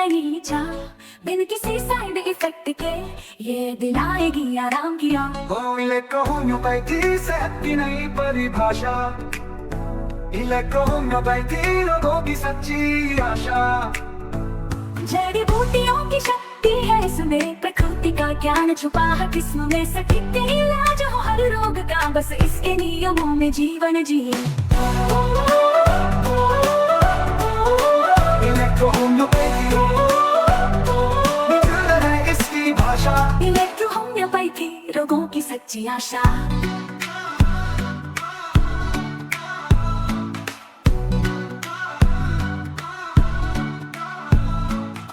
नई चाह बिन किसी साइड इफेक्ट के ये दिलाएगी आराम की आह। होम्योपैथी सेहत की नई परिभाषा, होम्योपैथी लोगों की सच्ची आशा। जड़ी बूटियों की शक्ति है इसमें, प्रकृति का ज्ञान छुपा है किस्म में, सटीक इलाज हो हर रोग का, बस इसके नियमों में जीवन जिए। होम्योपैथी है इसकी भाषा, होम्योपैथी रोगों की सच्ची आशा।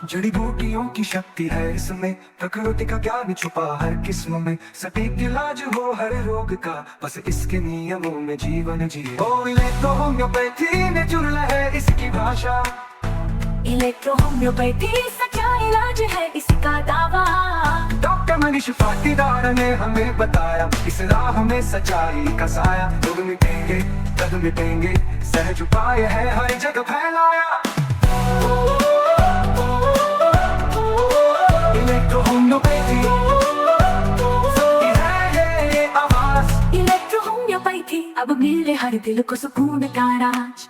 जड़ी बूटियों की शक्ति है इसमें, प्रकृति का ज्ञान छुपा हर किस्म में, सटीक इलाज हो हर रोग का, बस इसके नियमों में जीवन जिए। होम्योपैथी नेचुरल है इसकी भाषा, होम्योपैथी सच्चा इलाज है इसका दावा। डॉक्टर मनीष पाटीदार ने हमें बताया, इस राह में सच्चाई का साया। रोग मिटेंगे दर्द मिटेंगे, सहज उपाय है हर जगह फैलाया। होम्योपैथी सबकी है ये आवाज, होम्योपैथी अब मिले हर दिल को सुकून का राज।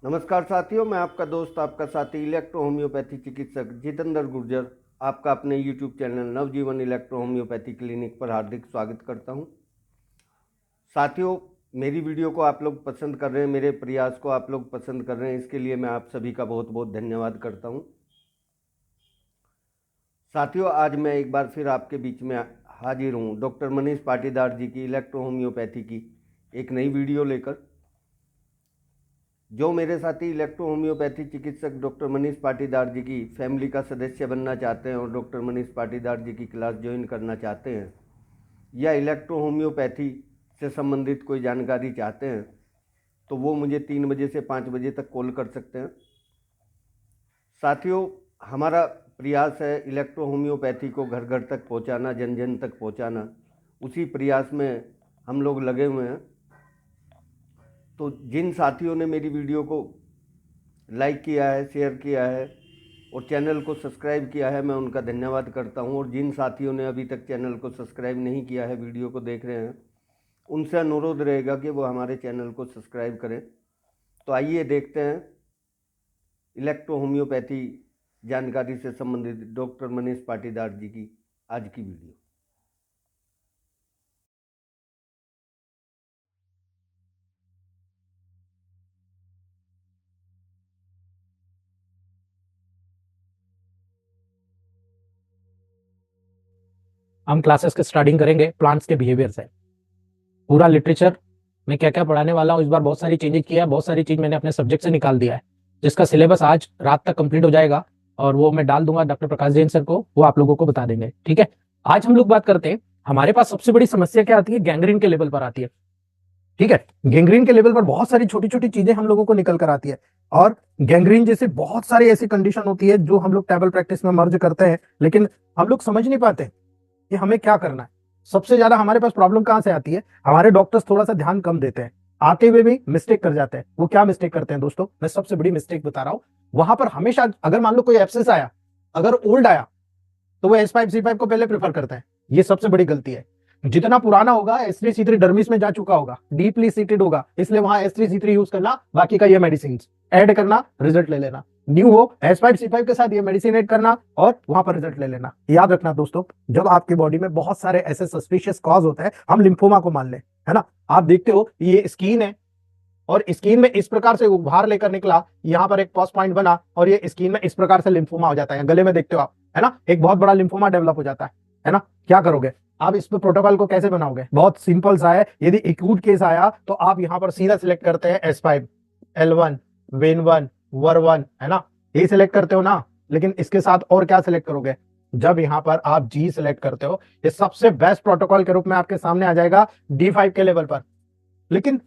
नमस्कार साथियों, मैं आपका दोस्त आपका साथी इलेक्ट्रो होम्योपैथी चिकित्सक जितेंद्र गुर्जर आपका अपने YouTube चैनल नवजीवन इलेक्ट्रो होम्योपैथी क्लिनिक पर हार्दिक स्वागत करता हूं। साथियों, मेरी वीडियो को आप लोग पसंद कर रहे हैं, मेरे प्रयास को आप लोग पसंद कर रहे हैं, इसके लिए मैं आप सभी का बहुत बहुत धन्यवाद करता हूं। साथियों, आज मैं एक बार फिर आपके बीच में हाजिर हूं डॉक्टर मनीष पाटीदार जी की इलेक्ट्रो होम्योपैथी की एक नई वीडियो लेकर। जो मेरे साथी इलेक्ट्रो होम्योपैथी चिकित्सक डॉक्टर मनीष पाटीदार जी की फैमिली का सदस्य बनना चाहते हैं और डॉक्टर मनीष पाटीदार जी की क्लास ज्वाइन करना चाहते हैं, या इलेक्ट्रो होम्योपैथी से संबंधित कोई जानकारी चाहते हैं, तो वो मुझे 3 बजे से 5 बजे तक कॉल कर सकते हैं। साथियों, हमारा प्रयास है इलेक्ट्रो होम्योपैथी को घर घर तक पहुंचाना, जन जन तक पहुंचाना। उसी प्रयास में हम लोग लगे हुए हैं। तो जिन साथियों ने मेरी वीडियो को लाइक किया है, शेयर किया है और चैनल को सब्सक्राइब किया है, मैं उनका धन्यवाद करता हूं। और जिन साथियों ने अभी तक चैनल को सब्सक्राइब नहीं किया है, वीडियो को देख रहे हैं, उनसे अनुरोध रहेगा कि वो हमारे चैनल को सब्सक्राइब करें। तो आइए देखते हैं इलेक्ट्रो होम्योपैथी जानकारी से संबंधित डॉक्टर मनीष पाटीदार जी की आज की वीडियो। हम क्लासेस के स्टार्टिंग करेंगे प्लांट्स के बिहेवियर से। पूरा लिटरेचर में क्या क्या पढ़ाने वाला हूँ, इस बार बहुत सारी चेंजेस किया है, बहुत सारी चीज मैंने अपने सब्जेक्ट से निकाल दिया है, जिसका सिलेबस आज रात तक कंप्लीट हो जाएगा और वो मैं डाल दूंगा डॉक्टर प्रकाश जैन सर को, वो आप लोगों को बता देंगे। ठीक है, आज हम लोग बात करते हैं, हमारे पास सबसे बड़ी समस्या क्या आती है, गैंग्रीन के लेवल पर आती है। ठीक है, गैंग्रीन के लेवल पर बहुत सारी छोटी छोटी चीजें हम लोगों को निकल कर आती है, और गैंग्रीन जैसे बहुत सारी ऐसी कंडीशन होती है जो हम लोग टेबल प्रैक्टिस में मर्ज करते हैं, लेकिन हम लोग समझ नहीं पाते कि हमें क्या करना है। सबसे ज्यादा हमारे पास प्रॉब्लम कहां से आती है, हमारे डॉक्टर्स थोड़ा सा ध्यान कम देते हैं, आते हुए भी मिस्टेक कर जाते हैं। वो क्या मिस्टेक करते हैं दोस्तों, मैं सबसे बड़ी मिस्टेक बता रहा हूं। वहां पर हमेशा अगर मान लो कोई एब्सेस आया, अगर ओल्ड आया, तो वो S5 C5 को पहले प्रेफर करता है। ये सबसे बड़ी गलती है। जितना पुराना होगा, S3 C3 डर्मिस में जा चुका होगा, डीपली सीटेड होगा, इसलिए वहां S3 C3 यूज करना, बाकी का ये मेडिसिन ऐड करना, रिजल्ट ले लेना। न्यू हो S5 C5 के साथ ये मेडिसिन ऐड करना और वहां पर रिजल्ट ले लेना। याद रखना दोस्तों, जब आपकी बॉडी में बहुत सारे ऐसे सस्पिशियस कॉज होते हैं, हम लिम्फोमा को मान ले, है ना, आप देखते हो ये स्किन है और स्किन में इस प्रकार से उभार लेकर निकला, यहाँ पर एक पॉस पॉइंट बना और ये स्किन में इस प्रकार से लिम्फोमा हो जाता है। गले में देखते हो आप, है ना, एक बहुत बड़ा लिम्फोमा डेवलप हो जाता है ना। क्या करोगे आप, इस पे प्रोटोकॉल को कैसे बनाओगे, बहुत सिंपल सा है। यदि एक्यूट केस आया तो आप यहाँ पर सीधा सिलेक्ट करते हैं S5 L1 Win1 Ver1, है ना, ये सिलेक्ट करते हो ना। लेकिन इसके साथ और क्या सिलेक्ट करोगे, जब यहाँ पर आप G सिलेक्ट करते हो, ये सबसे बेस्ट प्रोटोकॉल के रूप में आपके सामने आ जाएगा D5 के लेवल पर। लेकिन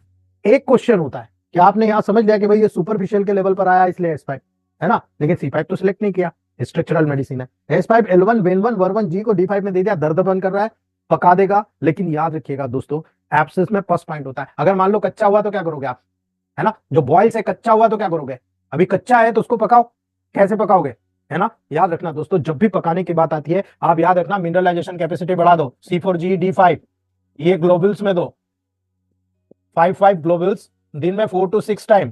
एक क्वेश्चन होता है कि आपने यहाँ समझ लिया कि भाई ये सुपरफिशियल के लेवल पर आया इसलिए S5, है ना, लेकिन C5 तो सिलेक्ट नहीं किया, स्ट्रक्चरल मेडिसिन है। S5 L1 Win1 Ver1 G को D5 में दे दिया, दर्द बंद कर रहा है, पका देगा। लेकिन याद रखिएगा दोस्तों, एब्सेस में पस पॉइंट होता है। अगर मान लो कच्चा हुआ तो क्या करोगे आप, है ना। जो बॉयल से कच्चा हुआ तो क्या करोगे, अभी कच्चा है तो उसको पकाओ, कैसे पकाओगे, है ना। याद रखना दोस्तों, जब भी पकाने की बात आती है आप याद रखना मिनरलाइजेशन कैपेसिटी बढ़ा दो, C4G-D5 ये ग्लोबुल्स में दो, 5 ग्लोबुल्स दिन में 4 to 6 टाइम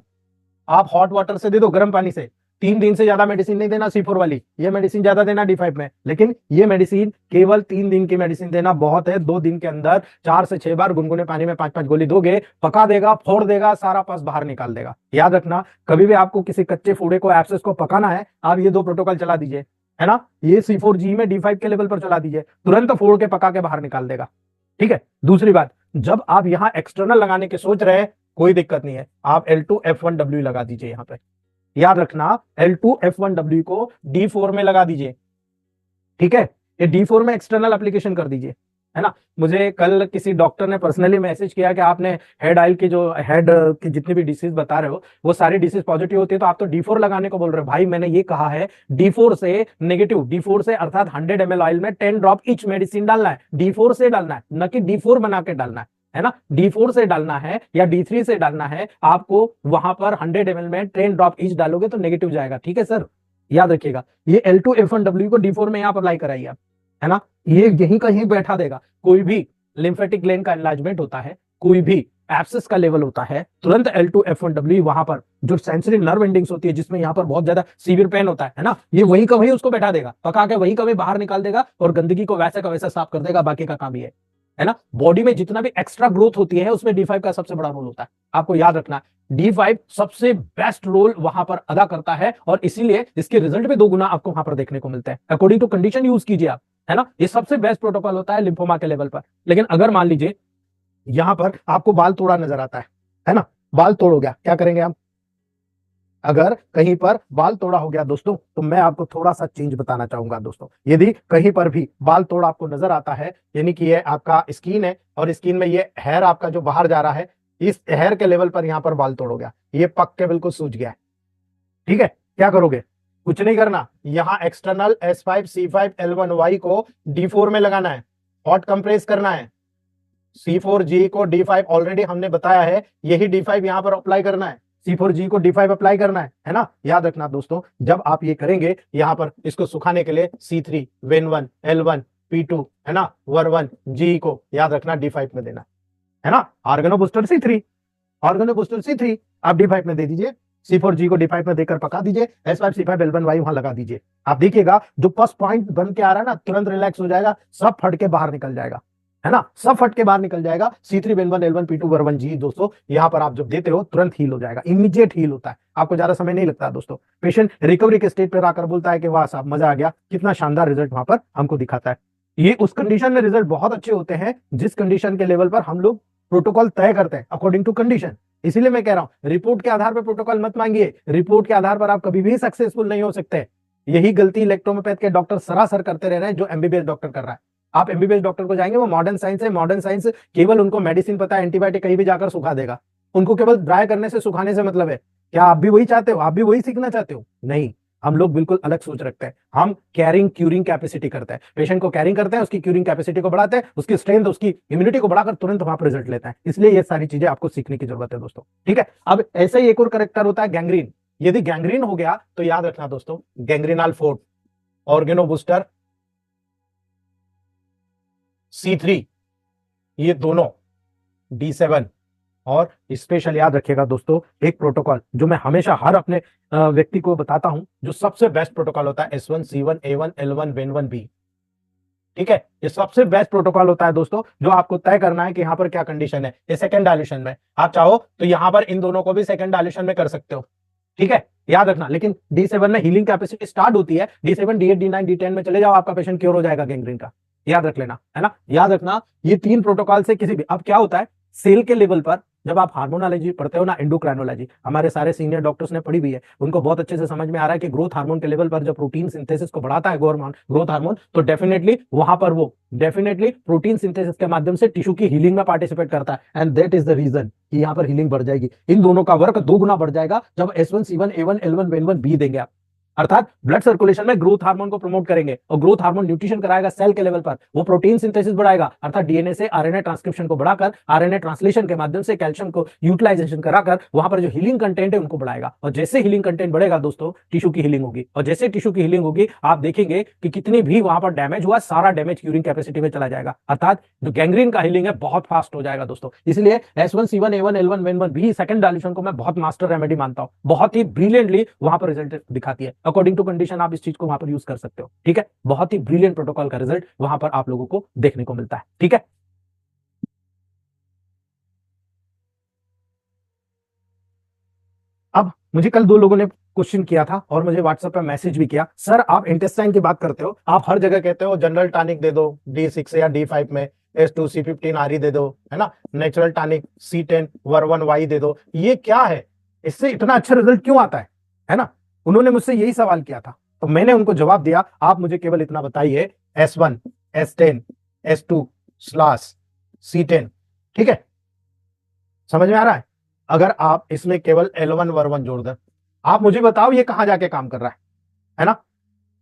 आप हॉट वाटर से दे दो, गर्म पानी से। 3 दिन से ज्यादा मेडिसिन नहीं देना C4 वाली, ये मेडिसिन ज्यादा देना D5 में, लेकिन ये मेडिसिन केवल 3 दिन की मेडिसिन देना बहुत है। 2 दिन के अंदर 4 से 6 बार गुनगुने पानी में 5-5 गोली दोगे, पका देगा, फोड़ देगा, सारा पस बाहर निकाल देगा। याद रखना, कभी भी आपको किसी कच्चे फूडे को, एब्सेस को पकाना है, आप ये 2 प्रोटोकॉल चला दीजिए, है ना। ये C4G में D5 के लेवल पर चला दीजिए, तुरंत फोड़ के पका के बाहर निकाल देगा। ठीक है। दूसरी बात, जब आप यहां एक्सटर्नल लगाने की सोच रहे हैं, कोई दिक्कत नहीं है, आप L2F1W लगा दीजिए यहां पे। याद रखना, L2F1W को D4 में लगा दीजिए, ठीक है। ये D4 में एक्सटर्नल एप्लीकेशन कर दीजिए, है ना। मुझे कल किसी डॉक्टर ने पर्सनली मैसेज किया कि आपने हेड ऑयल की, जो हेड की जितनी भी डिसीज बता रहे हो वो सारी डिसीज पॉजिटिव होती है, तो आप तो D4 लगाने को बोल रहे हो। भाई मैंने ये कहा है D4 से नेगेटिव, D4 से अर्थात 100 ml ऑयल में 10 ड्रॉप ईच मेडिसिन डालना है, D4 से डालना है, न कि D4 बना के डालना है ना। D4 से डालना है या D3 से डालना है, आपको वहां पर 100 ml में 10 ड्रॉप ईच डालोगे तो नेगेटिव जाएगा, ठीक है सर। याद रखिएगा, ये L2F1W को D4 में आप अप्लाई कराइए आप, है ना। ये यहीं कहीं बैठा देगा। कोई भी लिम्फेटिक ग्लैंड का एनलार्जमेंट होता है, कोई भी एब्सेस का लेवल होता है, तुरंत L2F1W वहां पर जो सेंसरी नर्व एंडिंग्स होती है, जिसमें यहाँ पर बहुत ज्यादा सीवियर पेन होता है ना, ये वहीं का वहीं उसको बैठा देगा, पका के वहीं का वहीं बाहर निकाल देगा और गंदगी को वैसे का वैसा साफ कर देगा। बाकी का काम ये है ना। बॉडी में जितना भी एक्स्ट्रा ग्रोथ होती है उसमें D5 का सबसे बड़ा रोल होता है, आपको याद रखना। D5 सबसे बेस्ट रोल वहां पर अदा करता है और इसीलिए इसके रिजल्ट भी 2 गुना आपको वहां पर देखने को मिलते हैं। अकॉर्डिंग टू कंडीशन यूज कीजिए आप, है ना। ये सबसे बेस्ट प्रोटोकॉल होता है लिम्फोमा के लेवल पर। लेकिन अगर मान लीजिए यहां पर आपको बाल तोड़ा नजर आता है ना, बाल तोड़ हो गया, क्या करेंगे आप। अगर कहीं पर बाल तोड़ा हो गया दोस्तों, तो मैं आपको थोड़ा सा चेंज बताना चाहूंगा दोस्तों। यदि कहीं पर भी बाल तोड़ा आपको नजर आता है, यानी कि ये आपका स्किन है और स्किन में ये हेयर आपका जो बाहर जा रहा है, इस हेयर के लेवल पर यहां पर बाल तोड़ हो गया, ये पक के बिल्कुल सूज गया है, ठीक है। क्या करोगे, कुछ नहीं करना, यहां एक्सटर्नल S5C5L1Y को D4 में लगाना है, हॉट कंप्रेस करना है। C4G को D5 ऑलरेडी हमने बताया है, यही D5 यहां पर अप्लाई करना है, C4G को D5 अप्लाई करना है ना। याद रखना दोस्तों, जब आप ये करेंगे यहां पर इसको सुखाने के लिए C3 Ven1 L1 P2 है ना, Ver1 G को याद रखना D5 में देना है ना। ऑर्गेनो बूस्टर C3 आप D5 में दे दीजिए, C4G को D5 में देकर पका दीजिए, S5C5L1Y वहां लगा दीजिए। आप देखिएगा जो पस पॉइंट बन के आ रहा है ना, तुरंत रिलैक्स हो जाएगा, सब फट के बाहर निकल जाएगा, है ना, सब फट के बाहर निकल जाएगा। C3 Ven1 L1 P2 Ver1 G दोस्तों यहां पर आप जब देते हो तुरंत हील हो जाएगा, इमीडिएट हील होता है, आपको ज्यादा समय नहीं लगता दोस्तों। पेशेंट रिकवरी के स्टेज पर आकर बोलता है कि वाह साहब मजा आ गया, कितना शानदार रिजल्ट वहां पर हमको दिखाता है। ये उस कंडीशन में रिजल्ट बहुत अच्छे होते हैं जिस कंडीशन के लेवल पर हम लोग प्रोटोकॉल तय करते हैं अकॉर्डिंग टू कंडीशन। इसीलिए मैं कह रहा हूं, रिपोर्ट के आधार पर प्रोटोकॉल मत मांगिए, रिपोर्ट के आधार पर आप कभी भी सक्सेसफुल नहीं हो सकते। यही गलती इलेक्ट्रोपैथ के डॉक्टर सरासर करते रह रहे हैं जो एमबीबीएस डॉक्टर कर रहा है। आप एमबीबीएस डॉक्टर को जाएंगे, वो मॉडर्न साइंस है, मॉडर्न साइंस केवल उनको मेडिसिन पता है, एंटीबायोटिक कहीं भी जाकर सुखा देगा, उनको केवल ड्राई करने से सुखाने से मतलब है। क्या आप भी वही चाहते हो, आप भी वही सीखना चाहते हो? नहीं, हम लोग बिल्कुल अलग सोच रखते हैं। हम कैरिंग क्यूरिंग कैपेसिटी करते हैं, पेशेंट को कैरिंग करते हैं, उसकी क्यूरिंग कैपेसिटी को बढ़ाते हैं, उसकी स्ट्रेंथ, उसकी इम्यूनिटी को बढ़ाकर तुरंत वहां पर रिजल्ट लेते हैं। इसलिए ये सारी चीजें आपको सीखने की जरूरत है दोस्तों, ठीक है। अब ऐसा ही एक और करेक्टर होता है गैंग्रीन। यदि गैंग्रीन हो गया तो याद रखना दोस्तों, गैंग्रीनल फोर्ट, ऑर्गेनो बूस्टर C3 ये दोनों D7 और स्पेशल याद रखिएगा दोस्तों, एक प्रोटोकॉल जो मैं हमेशा हर अपने व्यक्ति को बताता हूं, जो सबसे बेस्ट प्रोटोकॉल होता है S1C1A1L1 Ven1 B, ठीक है। ये सबसे बेस्ट प्रोटोकॉल होता है दोस्तों, जो आपको तय करना है कि यहाँ पर क्या कंडीशन है। ये सेकंड डायल्यूशन में आप चाहो तो यहाँ पर इन दोनों को भी सेकंड डायल्यूशन में कर सकते हो, ठीक है, याद रखना। लेकिन D7 में हीलिंग कैपेसिटी स्टार्ट होती है, D7 D8 D9 D10 में चले जाओ, आपका पेशेंट क्योर हो जाएगा गैंग्रीन का, याद रख लेना, है ना। याद रखना ये 3 प्रोटोकॉल से किसी भी, अब क्या होता है सेल के लेवल पर जब आप हार्मोनोलॉजी पढ़ते हो ना, एंडोक्राइनोलॉजी हमारे सारे सीनियर डॉक्टर्स ने पढ़ी हुई है, उनको बहुत अच्छे से समझ में आ रहा है कि ग्रोथ हार्मोन के लेवल पर जब प्रोटीन सिंथेसिस को बढ़ाता है ग्रोथ हार्मोन, तो डेफिनेटली वहां पर वो डेफिनेटली प्रोटीन सिंथेसिस के माध्यम से टिश्यू की हीलिंग में पार्टिसिपेट करता है, and that is the reason कि यहाँ पर हीलिंग बढ़ जाएगी। इन दोनों का वर्क 2 गुना बढ़ जाएगा जब S1C1A1L1 Ven1 B देंगे आप, अर्थात ब्लड सर्कुलेशन में ग्रोथ हार्मोन को प्रमोट करेंगे और ग्रोथ हार्मोन न्यूट्रिशन कराएगा सेल के लेवल पर, वो प्रोटीन सिंथेसिस बढ़ाएगा अर्थात डीएनए से आरएनए ट्रांसक्रिप्शन को बढ़ाकर आरएनए ट्रांसलेशन के माध्यम से कैल्शियम को यूटिलाइजेशन कराकर वहां पर जो हीलिंग कंटेंट है उनको बढ़ाएगा। और जैसे हीलिंग कंटेंट बढ़ेगा दोस्तों, टिश्यू की हीलिंग होगी, और जैसे टिश्यू की हीलिंग होगी आप देखेंगे कि कितनी भी वहां पर डैमेज हुआ सारा डैमेज क्यूरिंग कैपेसिटी में चला जाएगा, अर्थात जो गैंग्रीन का हीलिंग है बहुत फास्ट हो जाएगा दोस्तों। इसलिए S1C1A1L1 भी सेकंड डायल्यूशन को मैं बहुत मास्टर रेमेडी मानता हूं, बहुत ही ब्रिलियंटली वहां पर रिजल्ट दिखाती है। अकॉर्डिंग टू कंडीशन आप इस चीज को वहां पर यूज कर सकते हो, ठीक है। बहुत ही ब्रिलियंट प्रोटोकॉल का रिजल्ट वहां पर आप लोगों को देखने को मिलता है, ठीक है। अब मुझे कल दो लोगों ने क्वेश्चन किया था और मुझे व्हाट्सएप पे मैसेज भी किया, सर आप इंटेस्टाइन की बात करते हो, आप हर जगह कहते हो जनरल टॉनिक दे दो D6 या D5 में S2C15 RE दे दो, है ना, नेचुरल टॉनिक C10 वर्वन-Y दे दो, ये क्या है, इससे इतना अच्छा रिजल्ट क्यों आता है ना। उन्होंने मुझसे यही सवाल किया था, तो मैंने उनको जवाब दिया, आप मुझे केवल इतना बताइए S1 S10 S2/C10, ठीक है, समझ में आ रहा है। अगर आप इसमें केवल L1 वर्वन जोड़ दें, आप मुझे बताओ ये कहां जाके काम कर रहा है ना।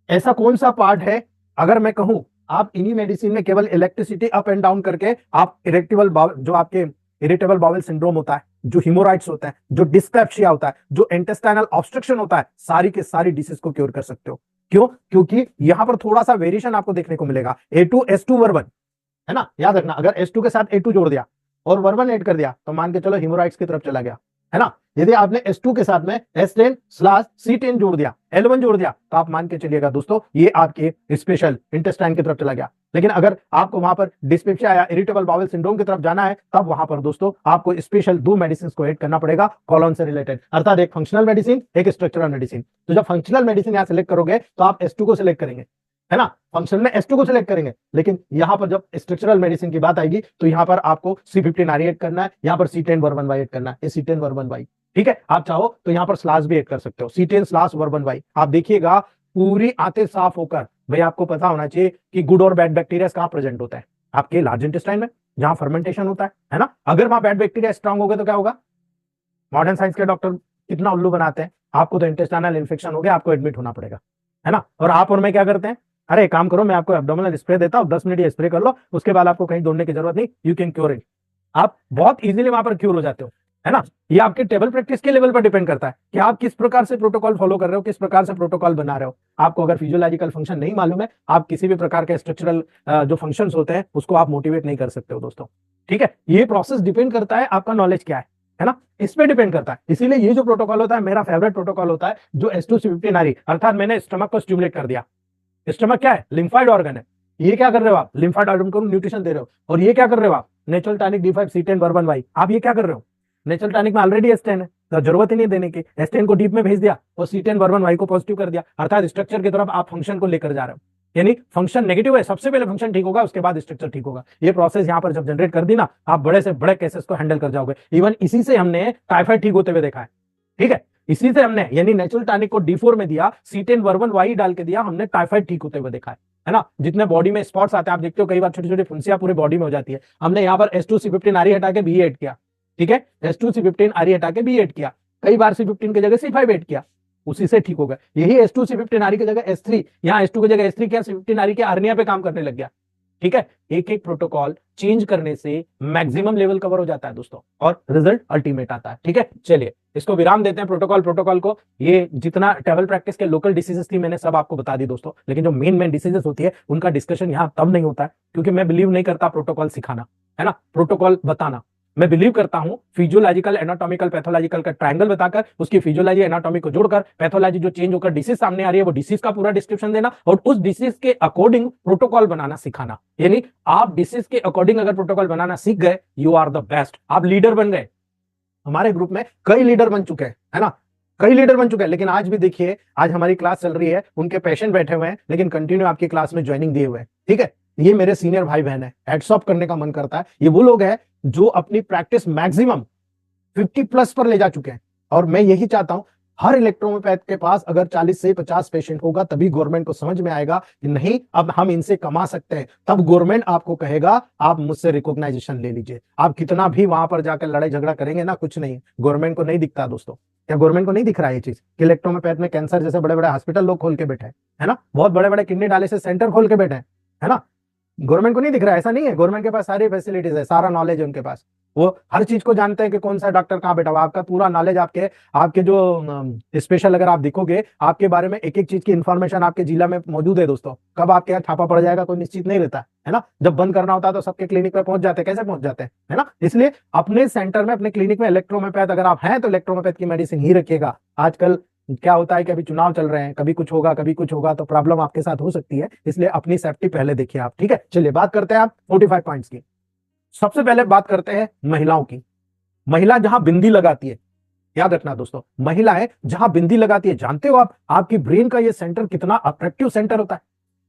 ऐसा कौन सा पार्ट है, अगर मैं कहूं आप इन्हीं मेडिसिन में केवल इलेक्ट्रिसिटी अप एंड डाउन करके आप इरेक्टेबल जो आपके इरिटेबल बाउल सिंड्रोम होता है, जो हिमोराइड्स होता है, जो डिस्पेप्सिया होता है, जो इंटेस्टाइनल ऑब्स्ट्रक्शन होता है, सारी के सारी डिसीज को क्योर कर सकते हो। क्यों? क्योंकि यहां पर थोड़ा सा वेरिएशन आपको देखने को मिलेगा। A2 S2 वर्वन, है ना, याद रखना, अगर S2 के साथ A2 जोड़ दिया और वर्वन ऐड कर दिया तो मान के चलो हिमोराइड्स की तरफ चला गया, है ना। यदि आपने S2 के साथ में S10/C10 जोड़ दिया, L1 जोड़ दिया, तो आप मान के चलिएगा दोस्तों ये आपके स्पेशल इंटेस्टाइन की तरफ चला गया। लेकिन अगर आपको वहां पर डिस्पेप्सिया या इरिटेबल बाउल सिंड्रोम की तरफ जाना है, तब वहां पर दोस्तों आपको स्पेशल 2 मेडिसिन को ऐड करना पड़ेगा कॉलन से रिलेटेड, अर्थात एक फंक्शनल मेडिसिन, एक स्ट्रक्चरल मेडिसिन। तो जब फंक्शनल मेडिसिन यहां सेलेक्ट करोगे तो आप S2 को सिलेक्ट करेंगे, है ना, फंक्शन में S2 को सिलेक्ट करेंगे। लेकिन यहां पर जब स्ट्रक्चरल मेडिसिन की बात आएगी तो यहां पर आपको C15 RE ऐड करना है, यहां पर C10 वर्वन-Y ऐड करना है, C10 वर्वन-Y, ठीक है। आप चाहो तो यहां पर स्लास भी ऐड कर सकते हो, C10/वर्वन-Y। आप देखिएगा पूरी आंतें साफ होकर, भाई आपको पता होना चाहिए कि गुड और बैड बैक्टीरिया कहां प्रेजेंट होता है, आपके लार्ज इंटेस्टाइन में, जहां फर्मेंटेशन होता है ना। अगर वहां बैड बैक्टीरिया स्ट्रांग हो गए तो क्या होगा, मॉडर्न साइंस के डॉक्टर कितना उल्लू बनाते हैं, आपको तो इंटेस्टाइनल इन्फेक्शन हो गया, आपको एडमिट होना पड़ेगा, है ना। और आप और मैं क्या करते हैं, अरे काम करो, मैं आपको एब्डोमिनल स्प्रे देता हूं, 10 मिनट ये स्प्रे कर लो, उसके बाद आपको कहीं दौड़ने की जरूरत नहीं, यू कैन क्योर इट। आप बहुत इजीली वहां पर क्योर हो जाते हो, है ना। ये आपके टेबल प्रैक्टिस के लेवल पर डिपेंड करता है कि आप किस प्रकार से प्रोटोकॉल फॉलो कर रहे हो, किस प्रकार से प्रोटोकॉल बना रहे हो। आपको अगर फिजियोलॉजिकल फंक्शन नहीं मालूम है, आप किसी भी प्रकार के स्ट्रक्चरल जो फंक्शंस होते हैं उसको आप मोटिवेट नहीं कर सकते हो दोस्तों, ठीक है। ये प्रोसेस डिपेंड करता है आपका नॉलेज क्या है ना, इस पे डिपेंड करता है। इसीलिए ये जो प्रोटोकॉल होता है मेरा फेवरेट प्रोटोकॉल होता है, जो S2C15 RE, अर्थात मैंने स्टमक को स्टिमुलेट कर दिया। स्टमक क्या है, लिम्फाइड ऑर्गन है, ये क्या कर रहे हो आप, लिम्फाइड ऑर्गन को न्यूट्रिशन दे रहे हो। और ये क्या कर रहे हो आप, नेचुरल टॉनिक D5 C10 वर्वन-Y, आप ये क्या कर रहे हो, नेचुरल टॉनिक में ऑलरेडी S10 है तो जरूरत ही नहीं देने की, S10 को डीप में भेज दिया और C10 वर्वन-Y को पॉजिटिव कर दिया, अर्थात स्ट्रक्चर की तरफ आप फंक्शन को लेकर जा रहे हो। यानी फंक्शन नेगेटिव है, सबसे पहले फंक्शन ठीक होगा, उसके बाद स्ट्रक्चर ठीक होगा। ये प्रोसेस यहां पर जब जनरेट कर दी ना, आप बड़े से बड़े केसेस को हैंडल कर जाओगे। इवन इसी से हमने टाइफाइड ठीक होते हुए देखा है, ठीक है। इसी से हमने, यानी नेचुरल टॉनिक को D4 में दिया, C10 वर्वन-Y डाल के दिया, हमने टाइफाइड ठीक होते हुए देखा है ना। जितने बॉडी में स्पॉट्स आते हैं, आप देखते हो कई बार छोटी छोटी फुंसियां पूरे बॉडी में हो जाती है, हमने यहाँ पर S2C15 RE हटा के B ऐड किया, ठीक है, S2C15 RE हटा के B ऐड किया, कई बार C15 की जगह C5 ऐड किया, उसी से ठीक हो गया। यही S2C15 RE की जगह S3, यहाँ S2 की जगह S3 किया, C15 RE के आर्निया पे काम करने लग गया, ठीक है। एक एक प्रोटोकॉल चेंज करने से मैक्सिमम लेवल कवर हो जाता है दोस्तों, और रिजल्ट अल्टीमेट आता है, ठीक है। चलिए इसको विराम देते हैं प्रोटोकॉल को। ये जितना टेबल प्रैक्टिस के लोकल डिसीजेस थी मैंने सब आपको बता दी दोस्तों, लेकिन जो मेन डिसीजेस होती है उनका डिस्कशन यहाँ तब नहीं होता है, क्योंकि मैं बिलीव नहीं करता प्रोटोकॉल सिखाना, है ना, प्रोटोकॉल बताना। मैं बिलीव करता हूं फिजियोलॉजिकल, एनाटॉमिकल, पैथोलॉजिकल का ट्रायंगल बताकर उसकी फिजियोलॉजी एनाटॉमी को जोड़कर पैथोलॉजी जो चेंज होकर डिसीज सामने आ रही है वो डिसीज का पूरा डिस्क्रिप्शन देना और उस डिसीज के अकॉर्डिंग प्रोटोकॉल बनाना सिखाना। यानी आप डिसीज के अकॉर्डिंग अगर प्रोटोकॉल बनाना सीख गए, यू आर द बेस्ट, आप लीडर बन गए। हमारे ग्रुप में कई लीडर बन चुके हैं, है ना, कई लीडर बन चुके हैं। लेकिन आज भी देखिए, आज हमारी क्लास चल रही है, उनके पेशेंट बैठे हुए हैं लेकिन कंटिन्यू आपकी क्लास में ज्वाइनिंग दिए हुए हैं, ठीक है। ये मेरे सीनियर भाई बहन है, हैट्स ऑफ करने का मन करता है। ये वो लोग हैं जो अपनी प्रैक्टिस मैक्सिमम 50+ पर ले जा चुके हैं, और मैं यही चाहता हूं हर इलेक्ट्रोहोम्योपैथ के पास अगर 40 से 50 पेशेंट होगा तभी गवर्नमेंट को समझ में आएगा कि नहीं अब हम इनसे कमा सकते हैं, तब गवर्नमेंट आपको कहेगा आप मुझसे रिकॉग्नाइजेशन ले लीजिए। आप कितना भी वहां पर जाकर लड़ाई झगड़ा करेंगे ना, कुछ नहीं, गवर्नमेंट को नहीं दिखता दोस्तों। क्या गवर्नमेंट को नहीं दिख रहा है ये चीज कि इलेक्ट्रोहोम्योपैथ में कैंसर जैसे बड़े बड़े हॉस्पिटल लोग खोल के बैठे हैं, है ना, बहुत बड़े बड़े किडनी डायलिसिस सेंटर खोल के बैठे हैं, है ना, गवर्नमेंट को नहीं दिख रहा है? ऐसा नहीं है, गवर्नमेंट के पास सारी फैसिलिटीज है, सारा नॉलेज है उनके पास, वो हर चीज को जानते हैं कि कौन सा डॉक्टर कहाँ बैठा हुआ, आपका पूरा नॉलेज, आपके आपके जो स्पेशल अगर आप देखोगे आपके बारे में एक एक चीज की इंफॉर्मेशन आपके जिला में मौजूद है दोस्तों। कब आपके यहाँ छापा पड़ जाएगा कोई निश्चित नहीं रहता है ना, जब बंद करना होता है तो सबके क्लिनिक पे पहुंच जाते हैं, कैसे पहुंच जाते हैं, है ना। इसलिए अपने सेंटर में अपने क्लिनिक में इलेक्ट्रोहोम्योपैथ अगर आप हैं तो इलेक्ट्रोहोम्योपैथ की मेडिसिन ही रखिएगा। आजकल क्या होता है कि अभी चुनाव चल रहे हैं, कभी कुछ होगा कभी कुछ होगा, तो प्रॉब्लम आपके साथ हो सकती है, इसलिए अपनी सेफ्टी पहले देखिए आप, ठीक है। चलिए बात करते हैं आप 45 पॉइंट्स की। सबसे पहले बात करते हैं महिलाओं की। महिला जहां बिंदी लगाती है, याद रखना दोस्तों, महिलाएं जहां बिंदी लगाती है, जानते हो आप आपकी ब्रेन का ये सेंटर कितना अट्रैक्टिव सेंटर होता है,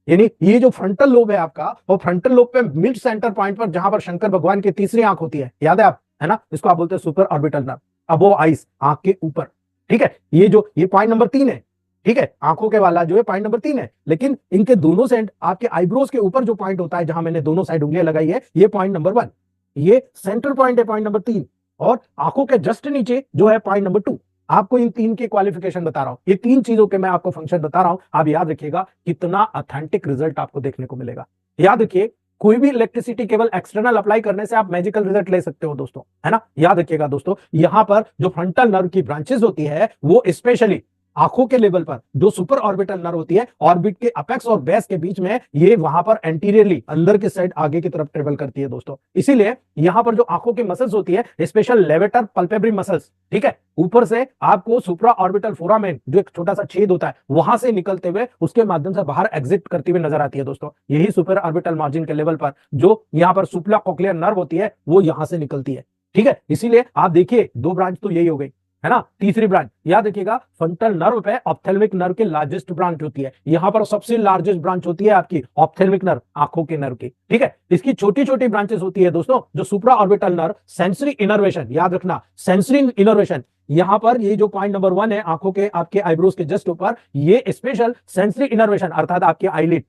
यानी ये जो फ्रंटल लोब है आपका, वो फ्रंटल लोब पे मिड सेंटर पॉइंट पर जहां पर शंकर भगवान की तीसरी आंख होती है, याद है आप, है ना, इसको आप बोलते हैं super orbital nerve, above eyes, आंख के ऊपर, ठीक है। ये पॉइंट नंबर 3 है, ठीक है, आंखों के वाला जो है पॉइंट नंबर 3 है, लेकिन इनके दोनों साइड आपके आईब्रोज के ऊपर जो पॉइंट होता है, जहां मैंने दोनों साइड उंगलियां लगाई है, ये पॉइंट नंबर 1, ये सेंटर पॉइंट है, पॉइंट नंबर 3, और आंखों के जस्ट नीचे जो है पॉइंट नंबर 2। आपको इन 3 के क्वालिफिकेशन बता रहा हूं, ये 3 चीजों के मैं आपको फंक्शन बता रहा हूं, आप याद रखिएगा कितना ऑथेंटिक रिजल्ट आपको देखने को मिलेगा। याद रखिए कोई भी इलेक्ट्रिसिटी केवल एक्सटर्नल अप्लाई करने से आप मैजिकल रिजल्ट ले सकते हो दोस्तों, है ना। याद रखिएगा दोस्तों, यहां पर जो फ्रंटल नर्व की ब्रांचेस होती है वो स्पेशली आंखों के लेवल पर जो सुपर ऑर्बिटल नर्व होती है, ऑर्बिट के अपेक्स और बेस के बीच में, ये वहां पर एंटीरियरली अंदर के साइड आगे की तरफ ट्रेवल करती है दोस्तों। इसीलिए यहां पर जो आंखों की मसल्स होती है, स्पेशल लेवेटर पल्पेब्री मसल्स, ठीक है, ऊपर से आपको सुप्रा ऑर्बिटल फोरामेन जो एक छोटा सा छेद होता है वहां से निकलते हुए उसके माध्यम से बाहर एग्जिट करती हुई नजर आती है दोस्तों। यही सुपर ऑर्बिटल मार्जिन के लेवल पर जो यहां पर सुप्रा कॉक्लियर नर्व होती है वो यहां से निकलती है, ठीक है। इसीलिए आप देखिए 2 ब्रांच तो यही हो गई, है ना। तीसरी ब्रांच याद रखिएगा, फ्रंटल नर्व पे ऑप्थेल्मिक नर्व की लार्जेस्ट ब्रांच होती है, यहां पर सबसे लार्जेस्ट ब्रांच होती है आपकी ऑप्थेल्मिक नर्व, आंखों के नर्व की, ठीक है। इसकी छोटी छोटी ब्रांचेस होती है दोस्तों, जो सुप्रा ऑर्बिटल नर्व, सेंसरी इनर्वेशन, याद रखना सेंसरी इनर्वेशन, यहां पर ये जो पॉइंट नंबर 1 है आंखों के आपके आईब्रोज के जस्ट ऊपर, ये स्पेशल सेंसरी इनर्वेशन अर्थात आपके आईलिड,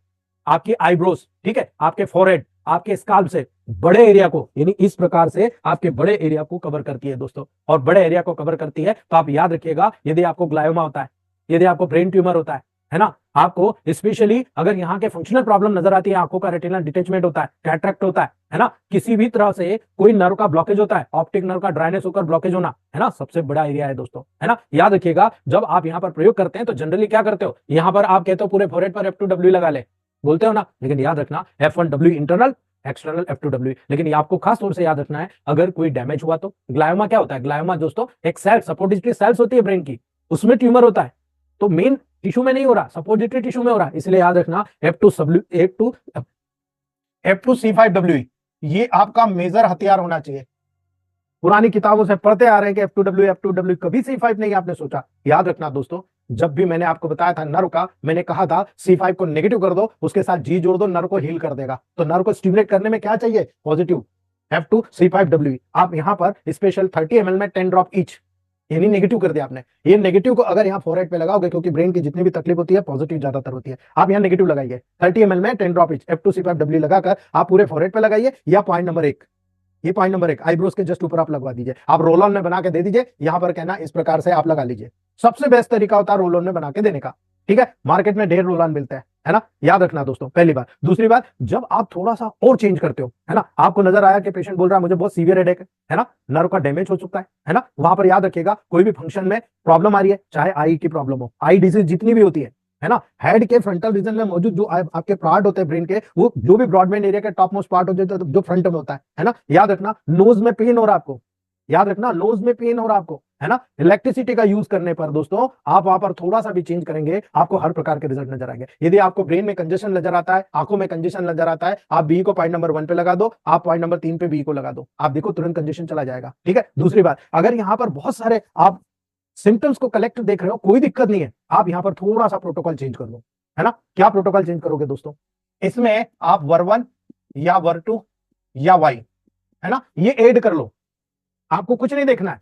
आपके आईब्रोज, ठीक है, आपके फोरहेड, आपके स्काल्प से बड़े एरिया को, यानी इस प्रकार से आपके बड़े एरिया को कवर करती है दोस्तों। और बड़े एरिया को कवर करती है तो आप याद रखिएगा, यदि आपको ग्लायोमा होता है, यदि आपको ब्रेन ट्यूमर होता है ना, आपको स्पेशली अगर यहाँ के फंक्शनल प्रॉब्लम नजर आती है, आंखों का रेटिनल डिटेचमेंट होता है, कैटरेक्ट होता है ना, किसी भी तरह से कोई नर्व का ब्लॉकेज होता है, ऑप्टिक नर्व का ड्राइनेस होकर ब्लॉकेज होना, है ना, सबसे बड़ा एरिया है दोस्तों, है ना। याद रखिएगा जब आप यहाँ पर प्रयोग करते हैं तो जनरली क्या करते हो, यहाँ पर आप कहते हो पूरे फोरहेड पर F2W लगा ले, बोलते हो ना, लेकिन याद रखना F1W इंटरनल, एक्सटर्नल F2W, लेकिन ये आपको खास तौर से याद रखना है अगर कोई डैमेज हुआ तो। ग्लायोमा क्या होता है, ग्लायोमा दोस्तों एक सेल, सपोजिटरी सेल्स होती है ब्रेन की, उसमें ट्यूमर होता है, तो मेन टिश्यू में नहीं हो रहा, सपोजिटरी टिश्यू में हो रहा है, इसलिए याद रखना F2C5W ये आपका मेजर हथियार होना चाहिए। पुरानी किताबों से पढ़ते आ रहे हैं कि F2W कभी C5 नहीं आपने सोचा। याद रखना दोस्तों, जब भी मैंने आपको बताया था नर्व का, मैंने कहा था C5 को नेगेटिव कर दो, उसके साथ G जोड़ दो, नर्व को हील कर देगा। तो नर्व को स्टिमुलेट करने में क्या चाहिए, पॉजिटिव, F2C5W। आप यहां पर स्पेशल 30 ml में 10 ड्रॉप ईच, यानी नेगेटिव कर दिया आपने। ये नेगेटिव को अगर यहाँ फोरहेड पे लगाओगे, क्योंकि ब्रेन की जितनी भी तकलीफ होती है पॉजिटिव ज्यादातर होती है, आप यहाँ नेगेटिव लगाइए, 30 ml में 10 ड्रॉप ईच F2C5W लगाकर आप पूरे फोरहेड पे लगाइए, या पॉइंट नंबर 1, ये पॉइंट नंबर 1 आईब्रोज के जस्ट ऊपर आप लगवा दीजिए। आप रोल ऑन में बना के दे दीजिए, यहां पर कहना इस प्रकार से आप लगा लीजिए। सबसे बेस्ट तरीका होता है रोल ऑन में बना के देने का, ठीक है। मार्केट में ढेर रोल ऑन मिलता है ना, याद रखना दोस्तों, पहली बात। दूसरी बात, जब आप थोड़ा सा और चेंज करते हो, है ना, आपको नजर आया कि पेशेंट बोल रहा है मुझे बहुत सीवियर हेडेक है ना, नर्व का डैमेज हो चुका है ना, वहां पर याद रखिएगा कोई भी फंक्शन में प्रॉब्लम आ रही है, चाहे आई की प्रॉब्लम हो, आई डिजीज जितनी भी होती है ना, हेड के फ्रंटल रीजन में मौजूद जो आपके पार्ट होते हैं ब्रेन के, वो जो भी ब्रॉडबैंड एरिया का टॉप मोस्ट पार्ट होता है जो फ्रंट में होता है ना, याद रखना नोज में पेन हो रहा है आपको, याद रखना नोज में पेन हो रहा है आपको, है ना, इलेक्ट्रिसिटी का यूज करने पर दोस्तों आप वहां पर थोड़ा सा भी चेंज करेंगे, आपको हर प्रकार के रिजल्ट नजर आएंगे। यदि आपको ब्रेन में कंजेशन नजर आता है, आंखों में कंजेशन नजर आता है, आप बी को पॉइंट नंबर 1 पे लगा दो, आप पॉइंट नंबर 3 पे बी को लगा दो, आप देखो तुरंत कंजेशन चला जाएगा, ठीक है। दूसरी बात, अगर यहाँ पर बहुत सारे आप सिम्टम्स को कलेक्ट देख रहे हो, कोई दिक्कत नहीं है, आप यहाँ पर थोड़ा सा प्रोटोकॉल चेंज कर लो, है ना। क्या प्रोटोकॉल चेंज करोगे दोस्तों, इसमें आप वर1 या वर2 या वाई, है ना, ये ऐड कर लो, आपको कुछ नहीं देखना है,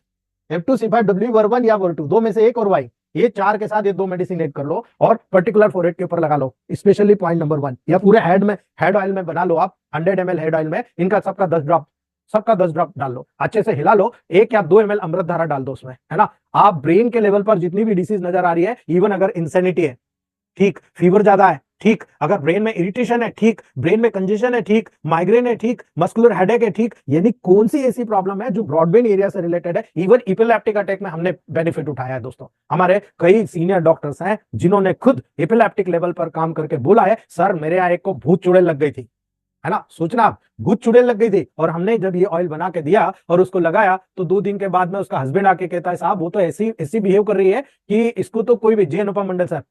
F2C5W वर1 या वर2 दो में से एक और वाई, ये 4 के साथ ये 2 मेडिसिन ऐड कर लो और पर्टिकुलर फोरहेड के ऊपर लगा लो, स्पेशली पॉइंट नंबर 1, या पूरे हेड ऑयल में बना लो आप, 100 ml हेड ऑयल में इनका सबका 10 ड्रॉप डाल लो, अच्छे से हिला लो, 1 या 2 ml अमृत धारा डाल दो उसमें, है ना। आप ब्रेन के लेवल पर जितनी भी डिसीज नजर आ रही है, इवन अगर इंसेनिटी है, ठीक, फीवर ज्यादा है, ठीक, अगर ब्रेन में इरिटेशन है, ठीक, ब्रेन में कंजेशन है, ठीक, माइग्रेन है, ठीक, मस्कुलर हेडेक है, ठीक, यानी कौन सी ऐसी प्रॉब्लम है जो ब्रॉडबेन एरिया से रिलेटेड है, इवन इपिलेप्टिक अटैक में हमने बेनिफिट उठाया है दोस्तों। हमारे कई सीनियर डॉक्टर्स हैं जिन्होंने खुद इपिलेप्टिक लेवल पर काम करके बोला है, सर मेरे यहाँ एक को भूत चुड़ैल लग गई थी, है ना, सोचना आप, भूत चुड़ैल लग गई थी, और हमने जब ये ऑयल बना के दिया और उसको लगाया तो 2 दिन के बाद में उसका हस्बैंड आके कहता है, साहब वो तो ऐसी बिहेव कर रही है कि इसको तो कोई भी, जे अनुपम मंडल सर,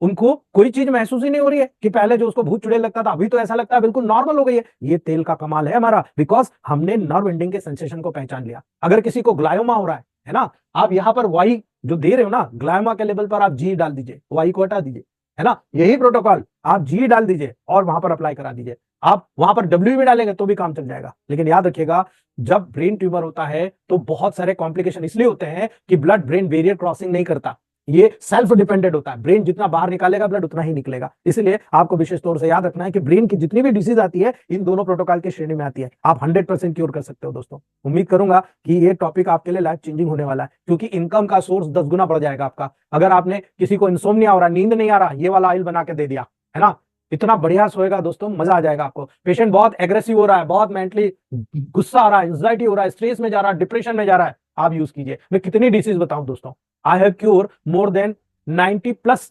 उनको कोई चीज महसूस ही नहीं हो रही है कि पहले जो उसको भूत चुड़ैल लगता था अभी तो ऐसा लगता है बिल्कुल नॉर्मल हो गई है। ये तेल का कमाल है हमारा, बिकॉज हमने नर्व एंडिंग के सेंसेशन को पहचान लिया। अगर किसी को ग्लायोमा हो रहा है ना, आप यहाँ पर वाई जो दे रहे हो ना, ग्लायोमा के लेवल पर आप जी डाल दीजिए, वाई को हटा दीजिए, है ना, यही प्रोटोकॉल आप जी डाल दीजिए और वहां पर अप्लाई करा दीजिए। आप वहां पर डब्ल्यू भी डालेंगे तो भी काम चल जाएगा। लेकिन याद रखिएगा, जब ब्रेन ट्यूमर होता है तो बहुत सारे कॉम्प्लिकेशन इसलिए होते हैं कि ब्लड ब्रेन बैरियर क्रॉसिंग नहीं करता, ये सेल्फ डिपेंडेंट होता है, ब्रेन जितना बाहर निकालेगा ब्लड उतना ही निकलेगा। इसलिए आपको विशेष तौर से याद रखना है कि ब्रेन की जितनी भी डिसीज आती है इन दोनों प्रोटोकॉल की श्रेणी में आती है। आप 100% क्योर कर सकते हो दोस्तों। उम्मीद करूंगा कि ये टॉपिक आपके लिए लाइफ चेंजिंग होने वाला है, क्योंकि इनकम का सोर्स 10 गुना बढ़ जाएगा आपका। अगर आपने किसी को इंसोम्निया हो रहा, नींद नहीं आ रहा, ये वाला ऑयल बना के दे दिया, है ना, इतना बढ़िया सोएगा दोस्तों, मजा आ जाएगा आपको। पेशेंट बहुत एग्रेसिव हो रहा है, बहुत मेंटली गुस्सा आ रहा है, एंजाइटी हो रहा है, स्ट्रेस में जा रहा है, डिप्रेशन में जा रहा है, आप यूज कीजिए। मैं कितनी डिसीज बताऊं दोस्तों, I have cure more than 90+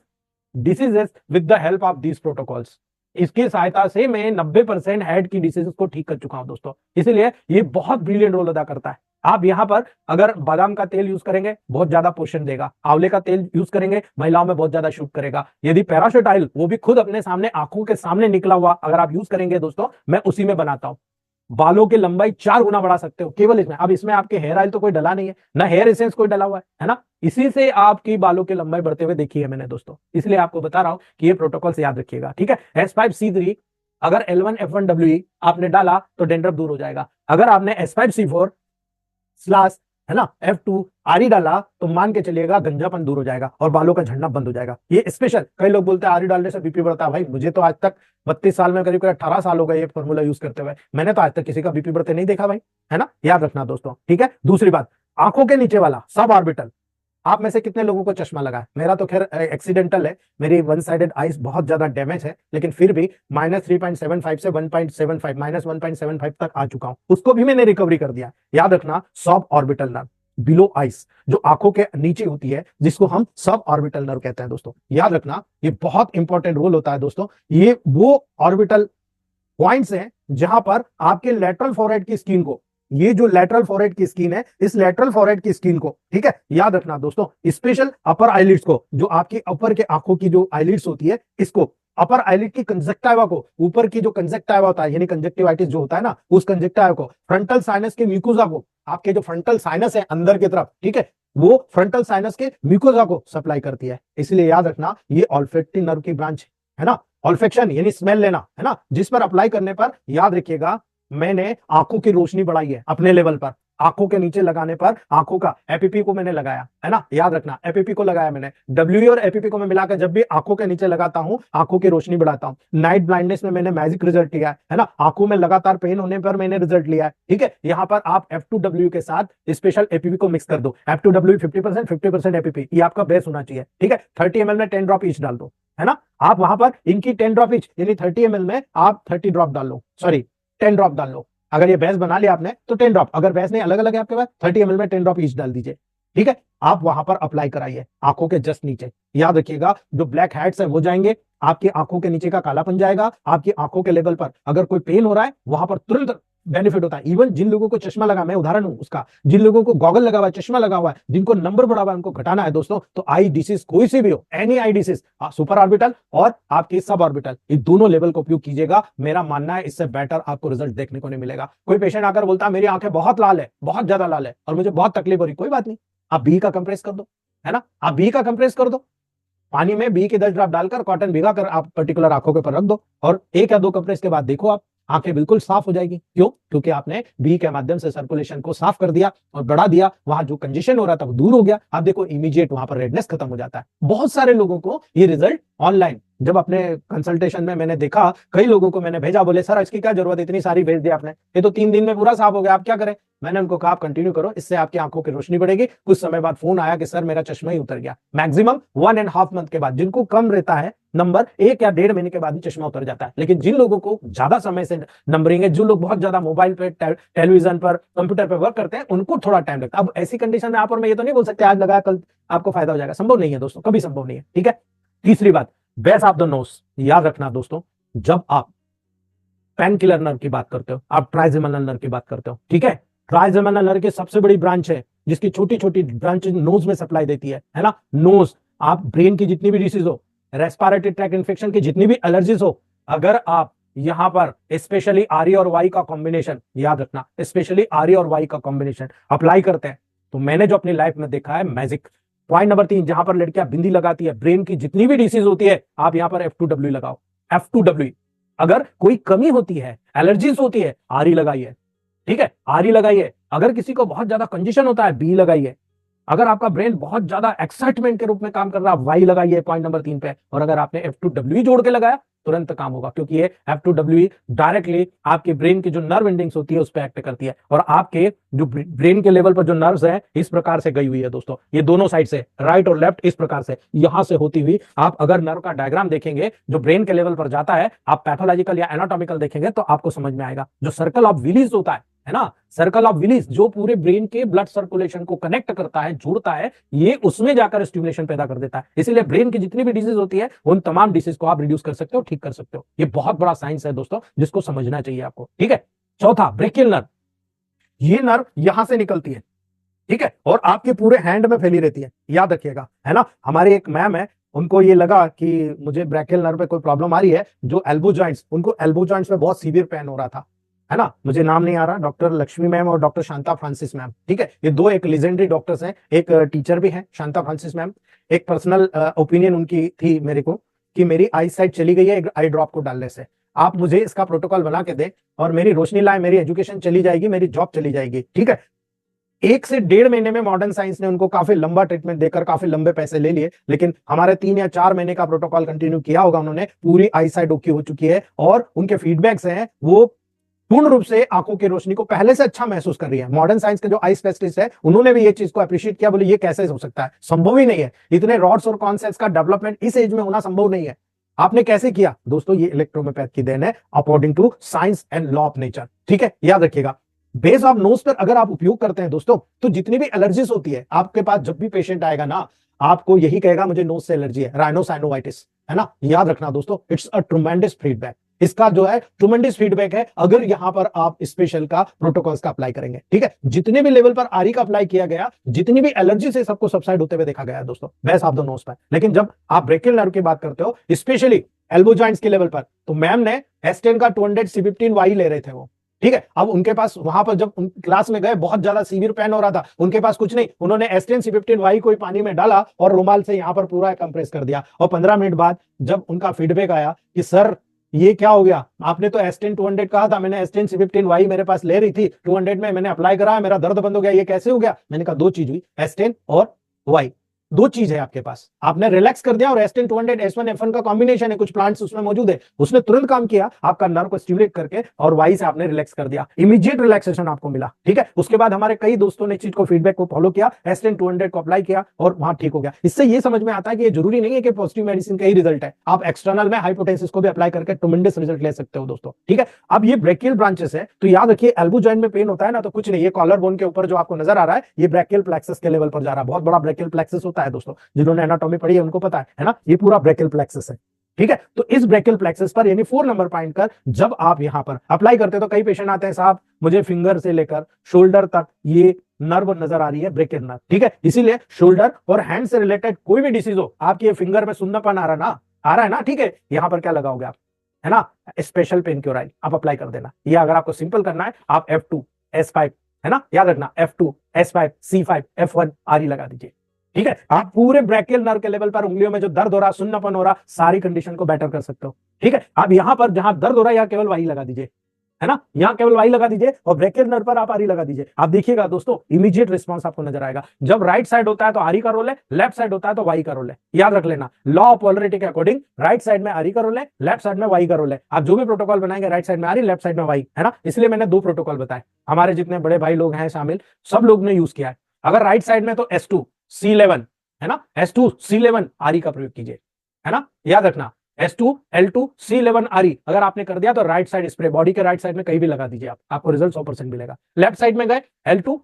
diseases with the help of these protocols. इसकी सहायता से मैं 90% हेड की डिसीजेस को ठीक कर चुका हूं दोस्तों। इसलिए ये बहुत ब्रिलियंट रोल अदा करता है। आप यहां पर अगर बादाम का तेल यूज करेंगे बहुत ज्यादा पोषण देगा, आंवले का तेल यूज करेंगे महिलाओं में बहुत ज्यादा शूट करेगा। यदि पैराशूट ऑयल, वो भी खुद अपने सामने आंखों के सामने निकला हुआ, अगर आप यूज करेंगे दोस्तों, मैं उसी में बनाता हूं। बालों की लंबाई 4 गुना बढ़ा सकते हो केवल इसमें। अब इसमें आपके हेयर ऑयल तो कोई डला नहीं है, ना हेयर एसेंस कोई डला हुआ है ना, इसी से आपकी बालों की लंबाई बढ़ते हुए देखी है मैंने दोस्तों। इसलिए आपको बता रहा हूं कि ये प्रोटोकॉल से याद रखिएगा, ठीक है। S5C3 अगर L1F1WE आपने डाला तो डेंड्रफ दूर हो जाएगा। अगर आपने S5C4 स्लास, है ना, F2 आरी डाला तो मान के चलिएगा गंजापन दूर हो जाएगा और बालों का झड़ना बंद हो जाएगा। ये स्पेशल, कई लोग बोलते हैं आरी डालने से बीपी बढ़ता है। भाई मुझे तो आज तक 32 साल में करीब 18 साल हो गए ये फॉर्मूला यूज करते हुए, मैंने तो आज तक किसी का बीपी बढ़ते नहीं देखा भाई, है ना, याद रखना दोस्तों, ठीक है। दूसरी बात, आंखों के नीचे वाला सब ऑर्बिटल, आप में से कितने लोगों को चश्मा लगा है? मेरा तो खैर एक्सीडेंटल है, मेरी 1 साइडेड आईज बहुत ज्यादा डैमेज है, लेकिन फिर भी -3.75 से 1.75 -1.75 तक आ चुका हूं, उसको भी मैंने रिकवरी कर दिया। याद रखना, sub orbital nerve below ice जो आंखों के नीचे होती है, जिसको हम सब ऑर्बिटल नर्व कहते हैं दोस्तों, याद रखना ये बहुत इंपॉर्टेंट रोल होता है दोस्तों। ये वो ऑर्बिटल पॉइंट्स हैं जहां पर आपके लेटरल फॉरहेड की स्किन को, ये जो लेटरल फॉरहेड की स्किन है, इस लेटरल फॉरहेड की स्किन को, ठीक है, याद रखना दोस्तों, स्पेशल अपर आईलिड्स को, जो आपकी ऊपर के आंखों की जो आईलिड्स होती है, इसको अपर आईलिड की कंजक्टिवा को, ऊपर की जो कंजक्टिवा होता है यानी कंजक्टिवाइटिस जो होता है ना, उस कंजक्टिवा को, फ्रंटल साइनस के म्यूकोसा को, आपके जो फ्रंटल साइनस है अंदर की तरफ, ठीक है, वो फ्रंटल साइनस के म्यूकोसा को सप्लाई करती है। इसलिए याद रखना ये ऑल्फैक्टरी नर्व की ब्रांच है ना, ऑल्फेक्शन यानी स्मेल लेना, है ना, जिस पर अप्लाई करने पर याद रखिएगा मैंने आंखों की रोशनी बढ़ाई है अपने लेवल पर। आंखों के नीचे लगाने पर आंखों का एपीपी को मैंने लगाया, है ना, याद रखना एपीपी को लगाया मैंने। डब्ल्यू और एपीपी को मैं मिलाकर जब भी आंखों के नीचे लगाता हूं, आंखों की रोशनी बढ़ाता हूं। नाइट ब्लाइंडनेस में मैंने मैजिक रिजल्ट लिया है ना, आंखों में लगातार पेन होने पर मैंने रिजल्ट लिया है, ठीक है। यहां पर आप F2W के साथ स्पेशल एपीपी को मिक्स कर दो, F2W 50% एपीपी, ये आपका बेस होना चाहिए, ठीक है। 30 ml में 10 ड्रॉप ईच डाल दो, है ना, आप वहां पर इनकी 10 ड्रॉप ईच यानी 30 ml में आप 30 ड्रॉप डाल लो, सॉरी 10 ड्रॉप डाल लो। अगर ये बेस बना लिया आपने तो 10 ड्रॉप, अगर बेस नहीं अलग अलग है आपके पास, 30 ml में 10 ड्रॉप ईच डाल दीजिए, ठीक है। आप वहां पर अप्लाई कराइए आंखों के जस्ट नीचे। याद रखिएगा जो ब्लैक हेड्स है वो जाएंगे, आपकी आंखों के नीचे का कालापन जाएगा, आपकी आंखों के लेवल पर अगर कोई पेन हो रहा है वहां पर तुरंत बेनिफिट होता है। इवन जिन लोगों को चश्मा लगा, मैं उदाहरण हूं उसका, जिन लोगों को गॉगल लगा हुआ है, चश्मा लगा हुआ है, जिनको नंबर बढ़ा हुआ है, उनको घटाना है दोस्तों, तो आई डिसीज कोई सी भी हो, any I disease, super orbital और आपकी सब ऑर्बिटल, ये दोनों लेवल का उपयोग कीजिएगा। मेरा मानना है इससे बेटर आपको रिजल्ट देखने को नहीं मिलेगा। कोई पेशेंट आकर बोलता है मेरी आंखें बहुत लाल है, बहुत ज्यादा लाल है और मुझे बहुत तकलीफ हो रही, कोई बात नहीं, आप बी का कंप्रेस कर दो, है ना, आप बी का कंप्रेस कर दो, पानी में बी के 10 ड्रॉप डालकर कॉटन भिगा कर आप पर्टिकुलर आंखों के ऊपर रख दो और 1 या 2 कंप्रेस के बाद देखो आंखें बिल्कुल साफ हो जाएगी। क्यों? क्योंकि आपने बी के माध्यम से सर्कुलेशन को साफ कर दिया और बढ़ा दिया, वहां जो कंजेशन हो रहा था वो दूर हो गया। आप देखो इमीडिएट वहां पर रेडनेस खत्म हो जाता है। बहुत सारे लोगों को ये रिजल्ट ऑनलाइन जब अपने कंसल्टेशन में मैंने देखा, कई लोगों को मैंने भेजा, बोले सर इसकी क्या जरूरत है, इतनी सारी भेज दी आपने, ये तो 3 दिन में पूरा साफ हो गया, आप क्या करें? मैंने उनको कहा आप कंटिन्यू करो, इससे आपकी आंखों की रोशनी बढ़ेगी। कुछ समय बाद फोन आया कि सर मेरा चश्मा ही उतर गया। मैक्सिमम 1.5 मंथ के बाद, जिनको कम रहता है नंबर, 1 या 1.5 महीने के बाद ही चश्मा उतर जाता है। लेकिन जिन लोगों को ज्यादा समय से नंबरिंग है, जो लोग बहुत ज्यादा मोबाइल पे, टेलीविजन पर, कंप्यूटर पे वर्क करते हैं, उनको थोड़ा टाइम लगता है। अब ऐसी कंडीशन में आप और मैं ये तो नहीं बोल सकते आज लगाया कल आपको फायदा हो जाएगा, संभव नहीं है दोस्तों, कभी संभव नहीं है। ठीक है। तीसरी बात, बेस ऑफ द नोज। याद रखना दोस्तों, जब आप पेन किलर नर्व की बात करते हो, आप ट्राइजेमिनल नर्व की बात करते हो। ठीक है। ट्राइजेमिनल नर्व की सबसे बड़ी ब्रांच है, जिसकी छोटी छोटी ब्रांच नोज में सप्लाई देती है ना। नोज, आप ब्रेन की जितनी भी डिसीज हो, रेस्पिरेटरी ट्रैक इन्फेक्शन की जितनी भी एलर्जीज हो, अगर आप यहां पर स्पेशली आर और वाई का कॉम्बिनेशन, याद रखना स्पेशली आर और वाई का कॉम्बिनेशन अप्लाई करते हैं, तो मैंने जो अपनी लाइफ में देखा है मैजिक। पॉइंट नंबर 3, जहां पर लड़कियां बिंदी लगाती है, ब्रेन की जितनी भी डिसीज होती है, आप यहां पर F2W लगाओ। F2W। अगर कोई कमी होती है, एलर्जीज होती है, आरी लगाइए। ठीक है, आरी लगाइए। अगर किसी को बहुत ज्यादा कंजेशन होता है, बी लगाइए। अगर आपका ब्रेन बहुत ज्यादा एक्साइटमेंट के रूप में काम कर रहा है, वाई लगाइए पॉइंट नंबर 3 पे। और अगर आपने F2W जोड़ के लगाया, तुरंत काम होगा, क्योंकि ये F2W डायरेक्टली आपके ब्रेन की जो नर्व एंडिंग्स होती है उस पर एक्ट करती है। और आपके जो ब्रेन के लेवल पर जो नर्व्स है, इस प्रकार से गई हुई है दोस्तों, ये दोनों साइड से, राइट और लेफ्ट, इस प्रकार से यहां से होती हुई, आप अगर नर्व का डायग्राम देखेंगे जो ब्रेन के लेवल पर जाता है, आप पैथोलॉजिकल या एनाटॉमिकल देखेंगे तो आपको समझ में आएगा। जो सर्कल ऑफ विलीज होता है ना, सर्कल ऑफ विलीज, जो पूरे ब्रेन के ब्लड सर्कुलेशन को कनेक्ट करता है, जोड़ता है, ये उसमें जाकर स्टिमुलेशन पैदा कर देता है। इसीलिए ब्रेन की जितनी भी डिजीज होती है, उन तमाम डिसीज को आप रिड्यूस कर सकते हो, ठीक कर सकते हो। ये बहुत बड़ा साइंस है दोस्तों, जिसको समझना चाहिए आपको। ठीक है। चौथा, ब्रेकियल नर्व। ये नर्व यहां से निकलती है, ठीक है, और आपके पूरे हैंड में फैली रहती है, याद रखिएगा, है ना। हमारी एक मैम है, उनको ये लगा कि मुझे ब्रेकियल नर्व पे कोई प्रॉब्लम आ रही है, जो एल्बो जॉइंट्स, उनको एल्बो जॉइंट्स में बहुत सीवियर पेन हो रहा था, है ना। मुझे नाम नहीं आ रहा, डॉक्टर लक्ष्मी मैम और डॉक्टर शांता फ्रांसिस मैम। ठीक है, ये दो एक लेजेंडरी डॉक्टर्स हैं, एक टीचर भी हैं शांता फ्रांसिस मैम। एक पर्सनल ओपिनियन उनकी थी मेरे को कि मेरी आई साइट चली गई है एक आई ड्रॉप को डालने से, आप मुझे इसका प्रोटोकॉल बना के दे और मेरी रोशनी लाए, मेरी एजुकेशन चली जाएगी, मेरी जॉब चली जाएगी। ठीक है। 1 से 1.5 महीने में मॉडर्न साइंस ने उनको काफी लंबा ट्रीटमेंट देकर काफी लंबे पैसे ले लिए, लेकिन हमारे 3 या 4 महीने का प्रोटोकॉल कंटिन्यू किया होगा उन्होंने, पूरी आई साइट ओके हो चुकी है और उनके फीडबैक्स हैं वो पूर्ण रूप से आंखों की रोशनी को पहले से अच्छा महसूस कर रही है। मॉडर्न साइंस के जो आई स्पेशलिस्ट है, उन्होंने भी ये चीज को अप्रिशिएट किया, बोले ये कैसे हो सकता है, संभव ही नहीं है, इतने रॉड्स और कॉन्सेप्ट्स का डेवलपमेंट इस एज में होना संभव नहीं है। आपने कैसे किया दोस्तों? ये इलेक्ट्रोमैथ की देन है, according to science and law of nature. ठीक है, याद रखिएगा। बेस ऑफ नोज पर अगर आप उपयोग करते हैं दोस्तों, तो जितनी भी एलर्जीज होती है, आपके पास जब भी पेशेंट आएगा ना, आपको यही कहेगा मुझे नोज से एलर्जी है, राइनोसाइनोवाइटिस, है ना। याद रखना दोस्तों, इट्स अ ट्रुमेंडस फीडबैक, इसका जो है ट्रुमेंडस फीडबैक है, अगर यहां पर आप स्पेशल का प्रोटोकॉल्स का अप्लाई करेंगे। ठीक है, जितने भी लेवल पर आरी का अप्लाई किया गया, जितनी भी एलर्जी से सबको सबसाइड होते हुए देखा गया दोस्तों, बेस ऑफ द नोज पर। लेकिन जब आप ब्रेकियल नर्व की बात करते हो, स्पेशली एल्बो जॉइंट्स के लेवल पर, तो मैम ने S10 का 200 C15 वाई ले रहे थे वो। ठीक है, अब उनके पास वहां पर जब क्लास में गए, बहुत ज्यादा सीवियर पेन हो रहा था, उनके पास कुछ नहीं, उन्होंने S10 C15 वाई कोई पानी में डाला और रुमाल से यहां पर पूरा कंप्रेस कर दिया। और 15 मिनट बाद जब उनका फीडबैक आया कि सर ये क्या हो गया, आपने तो S10 200 कहा था, मैंने S10 C15 वाई मेरे पास ले रही थी, 200 में मैंने अप्लाई करा, मेरा दर्द बंद हो गया, ये कैसे हो गया? मैंने कहा 2 चीज हुई, S10 और वाई, 2 चीज है आपके पास, आपने रिलैक्स कर दिया और S10 200 S1 F1 का कॉम्बिनेशन है, कुछ प्लांट्स उसमें मौजूद है, उसने तुरंत काम किया, आपका नर्व को स्टिमुलेट करके, और वाई से आपने रिलैक्स कर दिया, इमीडिएट रिलैक्सेशन आपको मिला। ठीक है, उसके बाद हमारे कई दोस्तों ने चीज को फीडबैक को फॉलो किया, S10 200 को अप्लाई किया और वहां ठीक हो गया। इससे ये समझ में आता है कि ये जरूरी नहीं है कि पॉजिटिव मेडिसिन का ही रिजल्ट है, आप एक्सटर्नल में हाइपोटेसिस को भी अप्लाई करके ट्रेमेंडस रिजल्ट ले सकते हो दोस्तों। ठीक है, अब ये ब्रेकियल ब्रांचेस है, तो याद रखिए एल्बो जॉइंट में पेन होता है ना, तो कुछ नहीं, ये कॉलर बोन के ऊपर जो आपको नजर आ रहा है, ये ब्रेकियल प्लेक्सस के लेवल पर जा रहा है, बहुत बड़ा ब्रेकियल प्लेक्सस होता है दोस्तों, जिन्होंने एनाटॉमी पढ़ी है उनको पता है ना, ये पूरा ब्रेकियल प्लेक्सस है। ठीक है, तो इस ब्रेकियल प्लेक्सस पर यानी 4 नंबर पॉइंट कर जब आप यहां पर अप्लाई करते हैं, तो कई पेशेंट आते हैं, साहब मुझे फिंगर से लेकर शोल्डर तक ये नर्व नजर आ रही है, ब्रेकियल नर्व। ठीक है, इसीलिए शोल्डर और हैंड से रिलेटेड कोई भी डिसीज हो, आपकी ये फिंगर में सुन्नापन आ रहा है ना, ठीक है, यहां पर क्या लगाओगे आप, है ना, स्पेशल पेन क्योर ऑयल आप अप्लाई कर देना। ये अगर आपको सिंपल करना है, आप F2 S5, है ना, याद रखना F2 S5 C5 F1 आरी लगा दीजिए। ठीक है, आप पूरे ब्रेकियल नर्व के लेवल पर उंगलियों में जो दर्द हो रहा, सुन्नापन हो रहा, सारी कंडीशन को बेटर कर सकते हो। ठीक है, आप यहां पर जहां दर्द हो रहा है, यहां केवल वाई लगा दीजिए। है ना। यहाँ केवल वाई लगा दीजिए और ब्रेकियल नर्व पर आप आरी लगा दीजिए, आप देखिएगा दोस्तों इमीडिएट रिस्पांस आपको नजर आएगा। जब राइट साइड होता है तो आरी का रोल है, लेफ्ट साइड होता है तो वाई का रोल है। याद रख लेना, लॉ ऑफ पोलरिटी के अकॉर्डिंग राइट साइड में आरी का रोल है, लेफ्ट साइड में वाई का रोल है। आप जो भी प्रोटोकॉल बनाएंगे राइट साइड में आरी, लेफ्ट साइड में वाई, है ना। इसलिए मैंने 2 प्रोटोकॉल बताए, हमारे जितने बड़े भाई लोग हैं शामिल सब लोग ने यूज किया है। अगर राइट साइड में तो S2 C11, है ना, S2 C11 आरी का प्रयोग कीजिए, है ना। याद रखना S2 L2 C11 आरी अगर आपने कर दिया तो राइट साइड स्प्रे बॉडी के राइट साइड में कहीं भी लगा दीजिए, आपको रिजल्ट 100% मिलेगा। लेफ्ट साइड में गए L2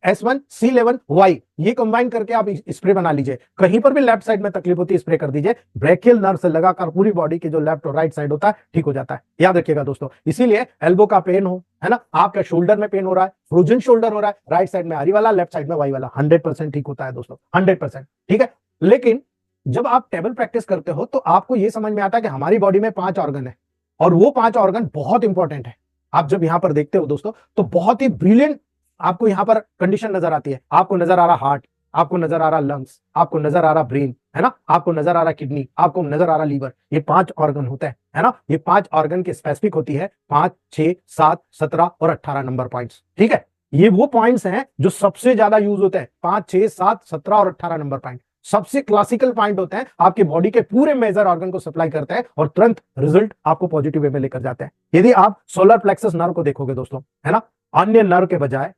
S1 C11 Y, ये कंबाइन करके आप स्प्रे बना लीजिए। कहीं पर भी लेफ्ट साइड में तकलीफ होती है स्प्रे कर दीजिए, ब्रेकियल नर्व से लगाकर पूरी बॉडी के जो लेफ्ट और राइट साइड होता है ठीक हो जाता है। याद रखिएगा दोस्तों, इसीलिए एल्बो का पेन हो, है ना, आपका शोल्डर में पेन हो रहा है, फ्रोजन शोल्डर हो रहा है, राइट साइड में आरी वाला, लेफ्ट साइड में वाई वाला, 100% ठीक होता है दोस्तों, 100%। ठीक है, लेकिन जब आप टेबल प्रैक्टिस करते हो तो आपको यह समझ में आता है कि हमारी बॉडी में 5 ऑर्गन है और वो 5 ऑर्गन बहुत इंपॉर्टेंट है। आप जब यहां पर देखते हो दोस्तों तो बहुत ही ब्रिलियंट आपको यहां पर कंडीशन नजर आती है। आपको नजर आ रहा हार्ट, आपको नजर आ रहा लंग्स, आपको नजर आ रहा ब्रेन, है ना, आपको नजर आ रहा किडनी, आपको नजर आ रहा लीवर। ये 5 ऑर्गन होते हैं, है ना। ये 5 ऑर्गन की स्पेसिफिक होती है 5, 6, 7, 17 और 18 नंबर पॉइंट्स। ठीक है, ये वो पॉइंट्स हैं जो सबसे ज्यादा यूज होते हैं, 5, 6, 7, 17 और 18 नंबर पॉइंट सबसे क्लासिकल पॉइंट होते हैं, आपके बॉडी के पूरे मेजर ऑर्गन को सप्लाई करते हैं और तुरंत रिजल्ट आपको पॉजिटिव वे में लेकर जाते हैं। यदि आप सोलर प्लेक्सस नर्व को देखोगे दोस्तों, है ना, अन्य नर्व के बजाय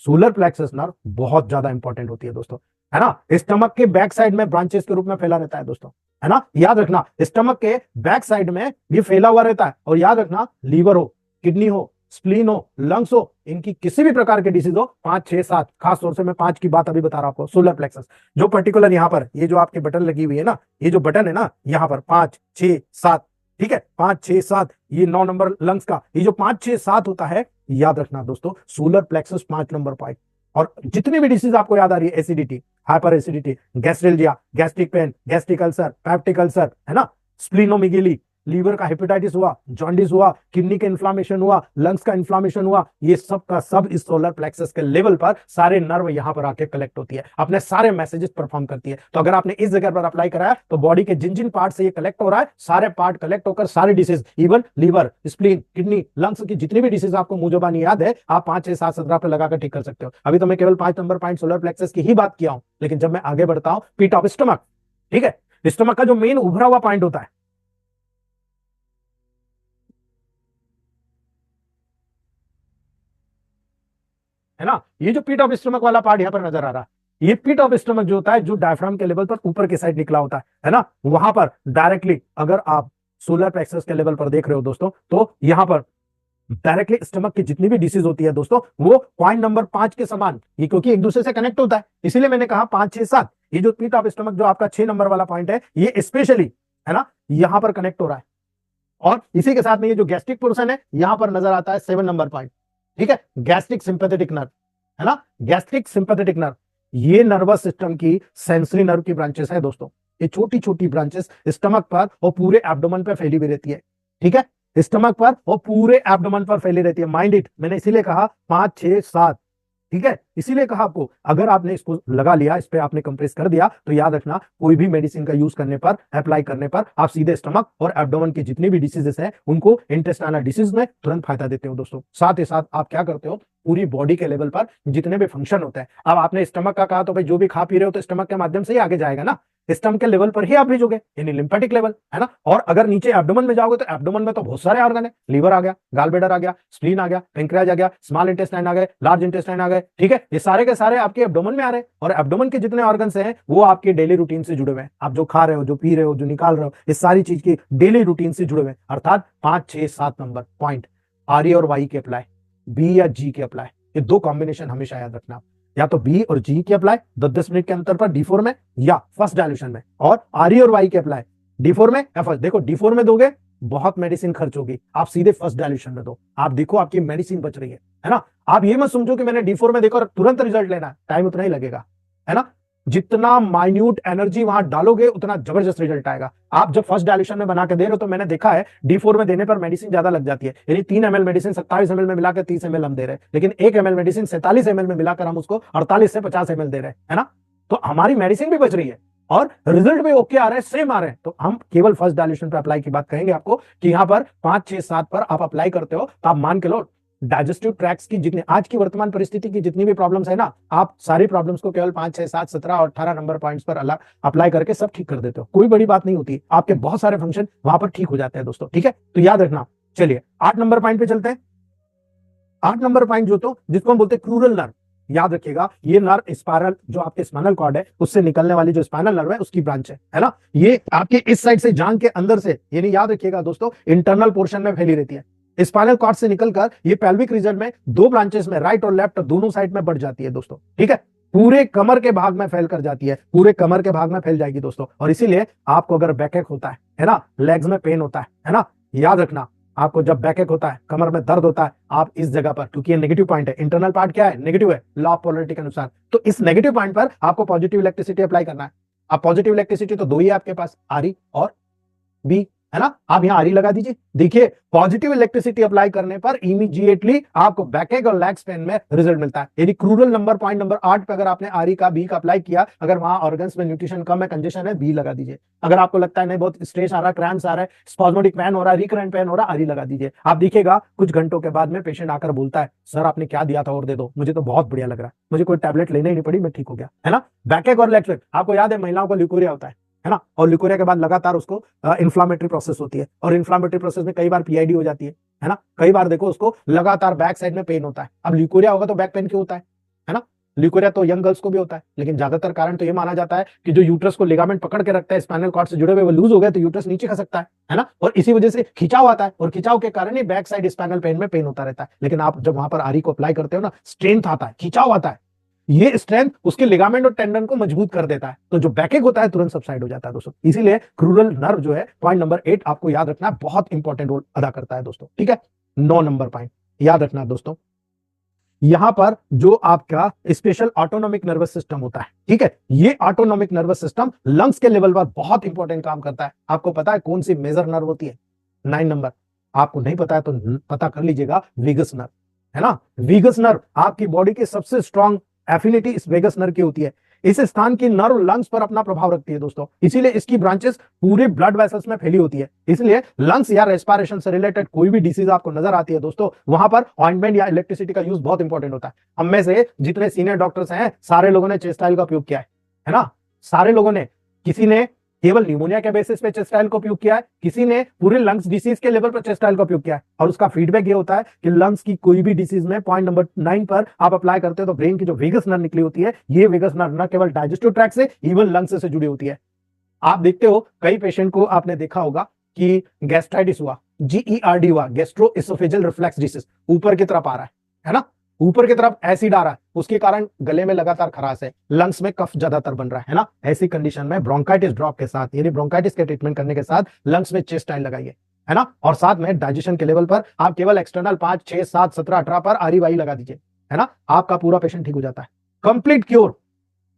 सोलर प्लेक्सस नर्व बहुत ज्यादा इंपॉर्टेंट होती है दोस्तों, है ना। स्टमक के बैक साइड में ब्रांचेस के रूप में फैला रहता है दोस्तों, है ना। याद रखना स्टमक के बैक साइड में ये फैला हुआ रहता है। और याद रखना लीवर हो, किडनी हो, स्प्लीन हो, लंग्स हो, इनकी किसी भी प्रकार के डिसीज हो, 5, 6, 7, खास तौर से मैं 5 की बात अभी बता रहा हूं आपको। सोलर प्लेक्सस जो पर्टिकुलर यहां पर ये जो आपके बटन लगी हुई है ना, ये जो बटन है ना यहां पर 5, 6, 7, ठीक है, 5, 6, 7, ये 9 नंबर लंग्स का, ये जो 5, 6, 7 होता है, याद रखना दोस्तों सोलर प्लेक्सस 5 नंबर पॉइंट। और जितनी भी डिसीज आपको याद आ रही है, acidity, hyper acidity, gastralgia, gastric pain, gastric ulcer, peptic ulcer, है ना, स्प्लीनोमेगेली, लीवर का हेपेटाइटिस हुआ, जॉन्डिस हुआ, किडनी का इन्फ्लामेशन हुआ, लंग्स का इन्फ्लामेशन हुआ, ये सब का सब इस सोलर प्लेक्सस के लेवल पर सारे नर्व यहां पर आके कलेक्ट होती है, अपने सारे मैसेजेस परफॉर्म करती है। तो अगर आपने इस जगह पर अप्लाई कराया तो बॉडी के जिन जिन पार्ट से ये कलेक्ट हो रहा है, सारे पार्ट कलेक्ट होकर सारे diseases, even liver, spleen, kidney, lungs की जितनी भी डिसीज आपको मुंह जुबानी याद है, आप 5, 6, 7, 17 पर लगाकर ठीक कर सकते हो। अभी तो मैं केवल 5 नंबर पॉइंट सोलर प्लेक्सस की ही बात किया हूं, लेकिन जब मैं आगे बढ़ता हूं, पीट ऑफ स्टमक, ठीक है, स्टमक का जो मेन उभरा हुआ पॉइंट होता है ना, ये जो पीट ऑफ स्टमक वाला पार्ट यहां पर नजर आ रहा है, ये पीट ऑफ स्टमक जो होता है, जो डायफ्राम के लेवल पर ऊपर की साइड निकला होता है ना, वहां पर डायरेक्टली अगर आप सोलर प्लेक्सस के लेवल पर देख रहे हो दोस्तों, तो यहां पर डायरेक्टली स्टमक की जितनी भी डिसीज होती है दोस्तों, वो पॉइंट नंबर 5 के समान, ये क्योंकि एक दूसरे से कनेक्ट होता है, इसीलिए मैंने कहा 5, 6, 7। ये जो पीट ऑफ स्टमक जो आपका 6 नंबर वाला पॉइंट है, ये स्पेशली, है ना, यहां पर कनेक्ट हो रहा है। और इसी के साथ में ये जो गैस्ट्रिक पोर्शन है, यहां पर नजर आता है 7 नंबर पॉइंट, ठीक है, गैस्ट्रिक सिंपैथेटिक नर्व, है ना, गैस्ट्रिक सिंपैथेटिक नर्व, ये नर्वस सिस्टम की सेंसरी नर्व की ब्रांचेस है दोस्तों। ये छोटी छोटी ब्रांचेस स्टमक पर और पूरे एब्डोमेन पर फैली हुई रहती है, ठीक है, स्टमक पर और पूरे एब्डोमेन पर फैली रहती है। माइंड इट, मैंने इसीलिए कहा 5, 6, 7, ठीक है, इसीलिए कहा आपको, अगर आपने इसको लगा लिया, इस पे आपने कंप्रेस कर दिया, तो याद रखना कोई भी मेडिसिन का यूज करने पर, अप्लाई करने पर, आप सीधे स्टमक और एब्डोमेन की जितनी भी डिसीजेस हैं, उनको इंटेस्टाइनल डिसीज में तुरंत फायदा देते हो दोस्तों। साथ ही साथ आप क्या करते हो, पूरी बॉडी के लेवल पर जितने भी फंक्शन होते हैं, अब आपने स्टमक का कहा तो भाई जो भी खा पी रहे हो तो स्टमक के माध्यम से ही आगे जाएगा ना, स्टमक के लेवल पर ही आप भेजोगे, यानी लिम्फेटिक लेवल, है ना। और अगर नीचे एब्डोमेन में जाओगे तो एब्डोमेन में तो बहुत सारे ऑर्गन है, लीवर आ गया, गालब्लैडर आ गया, स्प्लीन आ गया, पेंक्रियाज आ गया, स्मॉल इंटेस्टाइन आ गए, लार्ज इंटेस्टाइन आ गए, ठीक है, ये सारे के सारे आपके एब्डोमेन में आ रहे हैं। और एब्डोमेन के जितने ऑर्गन्स हैं वो आपके डेली रूटीन से जुड़े हुए हैं, आप जो खा रहे हो, जो पी रहे हो, जो निकाल रहे हो, इस सारी चीज की डेली रूटीन से जुड़े हुए हैं। अर्थात 5, 6, 7 नंबर पॉइंट आर ई और वाई के अप्लाई, बी या जी के अप्लाई, ये 2 कॉम्बिनेशन हमेशा याद रखना, या तो बी और जी के अप्लाई 10-10 मिनट के अंतर पर D4 में या फर्स्ट डायल्यूशन में, और आर ई और वाई के अप्लाई D4 में या फर्स्ट। देखो D4 में दोगे बहुत मेडिसिन खर्च होगी, आप सीधे फर्स्ट डायल्यूशन में दो, आप देखो आपकी मेडिसिन बच रही है ना। आप ये मत समझो कि मैंने D4 में देखा और तुरंत रिजल्ट लेना, टाइम उतना ही लगेगा, है ना। जितना माइन्यूट एनर्जी वहां डालोगे उतना जबरदस्त रिजल्ट आएगा। आप जब फर्स्ट डायल्यूशन में बना के दे रहे हो तो मैंने देखा है D4 में देने पर मेडिसिन ज्यादा लग जाती है, यानी 3 ml मेडिसिन 27 ml में मिलाकर 30 ml हम दे रहे हैं, लेकिन 1 ml मेडिसिन 47 ml में मिलाकर हम उसको 48 से 50 ml दे रहे हैं, है ना। तो हमारी मेडिसिन भी बच रही है और रिजल्ट भी ओके आ रहे हैं, सेम आ रहे हैं, तो हम केवल फर्स्ट डायल्यूशन पे अप्लाई की बात करेंगे आपको कि यहां पर 5, 6, 7 पर आप अप्लाई करते हो तो आप मान के लो डाइजेस्टिव ट्रैक्ट्स की जितनी आज की वर्तमान परिस्थिति की जितनी भी प्रॉब्लम्स है ना, आप सारी प्रॉब्लम्स को केवल 5, 6, 7, 17 और 18 नंबर पॉइंट्स पर अप्लाई करके सब ठीक कर देते हो। कोई बड़ी बात नहीं होती, आपके बहुत सारे फंक्शन वहां पर ठीक हो जाते हैं दोस्तों, ठीक है। तो याद रखना। चलिए 8 नंबर पॉइंट पे चलते हैं। 8 नंबर पॉइंट जो तो जिसको हम बोलते हैं क्रूरल नर्व, याद रखिएगा ये नर्व स्पाइरल जो आपके स्पाइनल कॉर्ड है उससे निकलने वाली जो स्पाइनल नर्व है उसकी ब्रांच है ना। ये आपके इस साइड से जांघ के अंदर से, यानी याद रखिएगा दोस्तों, इंटरनल पोर्शन में फैली रहती है। स्पाइनल कॉर्ड से निकलकर ये पेल्विक रीजन में 2 ब्रांचेस में, राइट और लेफ्ट दोनों साइड में बढ़ जाती है दोस्तों, ठीक है। पूरे कमर के भाग में फैल कर जाती है, पूरे कमर के भाग में फैल जाएगी दोस्तों। और इसीलिए आपको अगर बैकएक होता है ना, लेग्स में पेन होता है ना, याद रखना आपको जब बैकएक होता है, कमर में दर्द होता है, आप इस जगह पर, क्योंकि ये नेगेटिव पॉइंट है, इंटरनल पार्ट क्या है, नेगेटिव है लॉ ऑफ पोलैरिटी के अनुसार, तो इस नेगेटिव पॉइंट पर आपको पॉजिटिव इलेक्ट्रिसिटी अप्लाई करना है। अब पॉजिटिव इलेक्ट्रिसिटी तो 2 ही है आपके पास, आरई और बी, है ना। आप यहां आरी लगा दीजिए। देखिए पॉजिटिव इलेक्ट्रिसिटी अप्लाई करने पर इमीडिएटली आपको बैकएक और लेग्स पेन में रिजल्ट मिलता है। यदि क्रूरल नंबर पॉइंट नंबर 8 पे अगर आपने आरी का बी का अप्लाई किया, अगर वहां ऑर्गन्स में न्यूट्रिशन कम है, कंजेशन है, बी लगा दीजिए। अगर आपको लगता है नहीं बहुत स्ट्रेस आ रहा है, क्रैम्प्स आ रहा है, स्पॉज्मोडिक पेन हो रहा है, रिकरेंट पेन हो रहा है, आरी लगा दीजिए। आप देखिएगा कुछ घंटों के बाद में पेशेंट आकर बोलता है सर आपने क्या दिया था और दे दो, मुझे तो बहुत बढ़िया लग रहा है, मुझे कोई टैबलेट लेने ही नहीं पड़ी, मैं ठीक हो गया, है ना। बैकएक और लेग पेन, आपको याद है महिलाओं को ल्यूकोरिया होता है ना, और ल्यूकोरिया के बाद लगातार उसको इन्फ्लामेटरी प्रोसेस होती है, और इन्फ्लामेटरी प्रोसेस में कई बार पीआईडी हो जाती है ना। कई बार देखो उसको लगातार बैक साइड में पेन होता है। अब ल्यूकोरिया होगा तो बैक पेन क्यों होता है ना। ल्यूकोरिया तो यंग गर्ल्स को भी होता है, लेकिन ज्यादातर कारण तो ये माना जाता है कि जो यूट्रस को लिगामेंट पकड़ के रखता है स्पाइनल कॉर्ड से जुड़े हुए, वो लूज हो गए तो यूट्रस नीचे खसकता है ना, और इसी वजह से खिंचाव आता है, और खिंचाव के कारण ही बैक साइड स्पाइनल पेन में पेन होता रहता है। लेकिन आप जब वहां पर आरी को अप्लाई करते हो ना, स्ट्रेंथ आता है, खिंचाव आता है, ये स्ट्रेंथ उसके लिगामेंट और टेंडन को मजबूत कर देता है, तो जो बैकएक होता है तुरंत सबसाइड हो जाता है दोस्तों। इसीलिए क्रूरल नर्व जो है पॉइंट नंबर 8 आपको याद रखना है, बहुत इंपॉर्टेंट रोल अदा करता है दोस्तों, ठीक है। 9 नंबर पॉइंट याद रखना दोस्तों, यहां पर जो आपका स्पेशल ऑटोनॉमिक नर्वस सिस्टम होता है, ठीक है, ये ऑटोनॉमिक नर्वस सिस्टम लंग्स के लेवल पर बहुत इंपॉर्टेंट काम करता है। आपको पता है कौन सी मेजर नर्व होती है? 9 नंबर। आपको नहीं पता है तो पता कर लीजिएगा, वेगस नर्व, है ना। वेगस नर्व आपकी बॉडी की सबसे स्ट्रॉन्ग एफिनिटी इस वेगस नर्व की होती है। इस स्थान की नर्व लंग्स पर अपना प्रभाव रखती है दोस्तों, इसीलिए इसकी ब्रांचेस पूरे ब्लड वेसल्स में फैली होती है। इसलिए लंग्स या रेस्पिरेशन से रिलेटेड कोई भी डिसीज आपको नजर आती है दोस्तों, वहां पर ऑइंटमेंट या इलेक्ट्रिसिटी का यूज बहुत इंपॉर्टेंट होता है। हम में से जितने सीनियर डॉक्टर्स हैं सारे लोगों ने चेस्ट ऑयल का उपयोग किया है ना, सारे लोगों ने। किसी ने केवल निमोनिया के बेसिस पे चेस्ट ऑयल का उपयोग किया है, किसी ने पूरे लंग्स डिसीज के लेवल पर चेस्ट ऑयल का उपयोग किया है, और उसका फीडबैक ये होता है कि लंग्स की कोई भी डिसीज में पॉइंट नंबर 9 पर आप अप्लाई करते हो तो ब्रेन की जो वेगस नर्व निकली होती है, ये वेगस नर्व न केवल डाइजेस्टिव ट्रैक्ट से, इवन लंग्स से जुड़ी होती है। आप देखते हो कई पेशेंट को आपने देखा होगा कि गैस्ट्राइटिस हुआ, GERD हुआ, गैस्ट्रो एसोफेजियल रिफ्लक्स डिसीज, ऊपर की तरफ आ रहा है ना, ऊपर की तरफ एसिड आ रहा है, उसके कारण गले में लगातार खराश है, लंग्स में कफ ज्यादातर बन रहा है ना। ऐसी कंडीशन में ब्रोंकाइटिस ड्रॉप के साथ, यानी ब्रोंकाइटिस के ट्रीटमेंट करने के साथ लंग्स में चेस्ट ऑयल लगाइए, है ना। और साथ में डाइजेशन के लेवल पर आप केवल एक्सटर्नल 5, 6, 7, 17, 18 पर आरी वाई लगा दीजिए, है ना। आपका पूरा पेशेंट ठीक हो जाता है, कंप्लीट क्योर,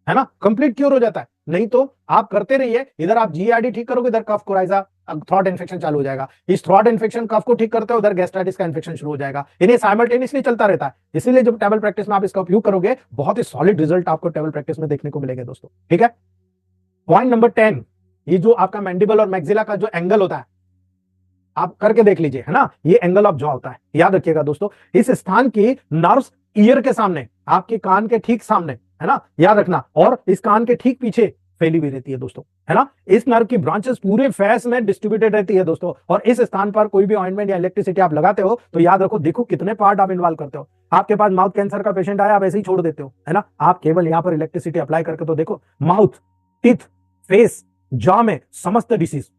है ना, कंप्लीट क्योर हो जाता है। नहीं तो आप करते रहिए, इधर आप GERD ठीक करोगे, इधर कफ कोराइजा थ्रॉट इन्फेक्शन चालू हो जाएगा, इस थ्रॉट इन्फेक्शन कफ को ठीक करते हो, उधर गैस्ट्राइटिस का इन्फेक्शन शुरू हो जाएगा। इन्हें साइमल्टेनियसली चलता रहता है। इसीलिए जब टेबल प्रैक्टिस में आप इसका उपयोग करोगे, बहुत ही सॉलिड रिजल्ट आपको टेबल प्रैक्टिस में देखने को मिलेगा दोस्तों, ठीक है। पॉइंट नंबर 10, ये जो आपका मैंडिबल और मैक्सिला का जो एंगल होता है, आप करके देख लीजिए, है ना, ये एंगल ऑफ जॉ होता है। याद रखिएगा दोस्तों, इस स्थान की नर्व्स ईयर के सामने, आपके कान के ठीक सामने, है ना, याद रखना, और इस कान के ठीक पीछे फैली हुई रहती है दोस्तों, है ना। इस नर्व की ब्रांचेस पूरे फेस में डिस्ट्रीब्यूटेड रहती है दोस्तों, और इस स्थान पर कोई भी ऑइंटमेंट या इलेक्ट्रिसिटी आप लगाते हो तो याद रखो, देखो कितने पार्ट आप इन्वॉल्व करते हो। आपके पास माउथ कैंसर का पेशेंट आया, आप ऐसे ही छोड़ देते हो, है ना। आप केवल यहां पर इलेक्ट्रिसिटी अप्लाई करके तो देखो, माउथ, टीथ, फेस, जॉ में समस्त डिसीज,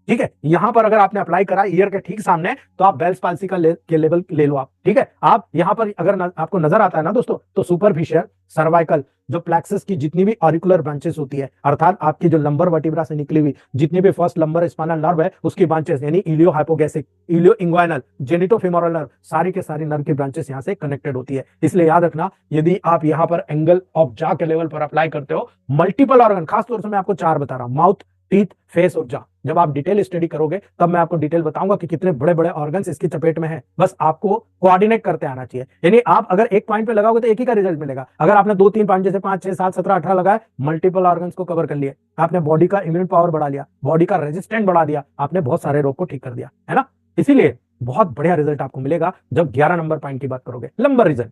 ठीक है। यहां पर अगर आपने अप्लाई करा ईयर के ठीक सामने, तो आप बेल्स पाल्सी का के लेवल ले लो आप, ठीक है। आप यहां पर अगर आपको नजर आता है ना दोस्तों, तो सुपरफिशियल, सर्वाइकल, जो प्लेक्सस की जितनी भी ऑरिकुलर ब्रांचेस होती है, अर्थात आपकी जो लंबर वर्टिब्रा से निकली हुई जितनी भी फर्स्ट लंबर स्पाइनल नर्व है, उसकी ब्रांचेस, यानी इलियो हाइपोगैसिक, इलियो इंग्वाइनल, जेनिटोफेमोरल नर्व, सारी के सारी नर्व की ब्रांचेस यहां से कनेक्टेड होती है। इसलिए याद रखना, यदि आप यहां पर एंगल ऑफ जॉ के लेवल पर अप्लाई करते हो, मल्टीपल ऑर्गन, खासतौर से मैं आपको 4 बता रहा हूं, माउथ, टीथ, फेस और जॉ, जब आप डिटेल स्टडी करोगे तब मैं आपको डिटेल बताऊंगा कि कितने बड़े बड़े ऑर्गन्स इसकी चपेट में है। बस आपको कोऑर्डिनेट करते आना चाहिए। यानी आप अगर एक पॉइंट पे लगाओगे तो एक ही का रिजल्ट मिलेगा। अगर आपने 2-3 पॉइंट जैसे 5, 6, 7, 17, 18 लगाए, मल्टीपल ऑर्गन्स को कवर कर लिए, आपने बॉडी का इम्यून पावर बढ़ा लिया, बॉडी का रेजिस्टेंट बढ़ा दिया, आपने बहुत सारे रोग को ठीक कर दिया, है ना। इसीलिए बहुत बढ़िया रिजल्ट आपको मिलेगा जब 11 नंबर पॉइंट की बात करोगे, लंबर रीजन।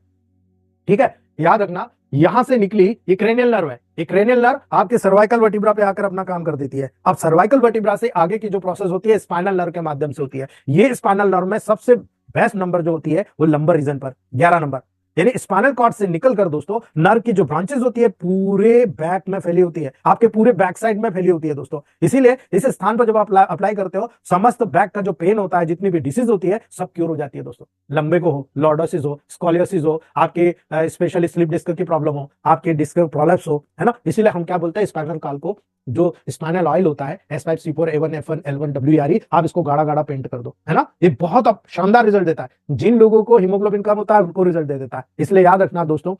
ठीक है, याद रखना, यहां से निकली ये क्रेनियल नर्व है। ये क्रेनियल नर्व आपके सर्वाइकल वर्टिब्रा पे आकर अपना काम कर देती है। अब सर्वाइकल वर्टिब्रा से आगे की जो प्रोसेस होती है स्पाइनल नर्व के माध्यम से होती है। ये स्पाइनल नर्व में सबसे बेस्ट नंबर जो होती है वो लंबर रीजन पर 11 नंबर। यानी स्पाइनल कॉर्ड से निकलकर दोस्तों नर्व की जो ब्रांचेस होती है पूरे बैक में फैली होती है, आपके पूरे बैक साइड में फैली होती है दोस्तों। इसीलिए इस स्थान पर जब आप अप्लाई करते हो, समस्त बैक का जो पेन होता है, जितनी भी डिसीज होती है, सब क्योर हो जाती है दोस्तों। लंबे को हो, लॉर्डोसिस हो, स्कोलियोसिस हो, आपके स्पेशली स्लिप डिस्क की प्रॉब्लम हो, आपके डिस्क प्रोलैप्स हो, है ना। इसीलिए हम क्या बोलते हैं, स्पाइनल कॉर्ड को जो स्पाइनल ऑयल होता है S5C4 A1 F1 L1 WRE, आप इसको गाढ़ा गाढ़ा पेंट कर दो, है ना। ये बहुत शानदार रिजल्ट देता है। जिन लोगों को हीमोग्लोबिन कम होता है उनको रिजल्ट दे देता है। इसलिए याद रखना दोस्तों,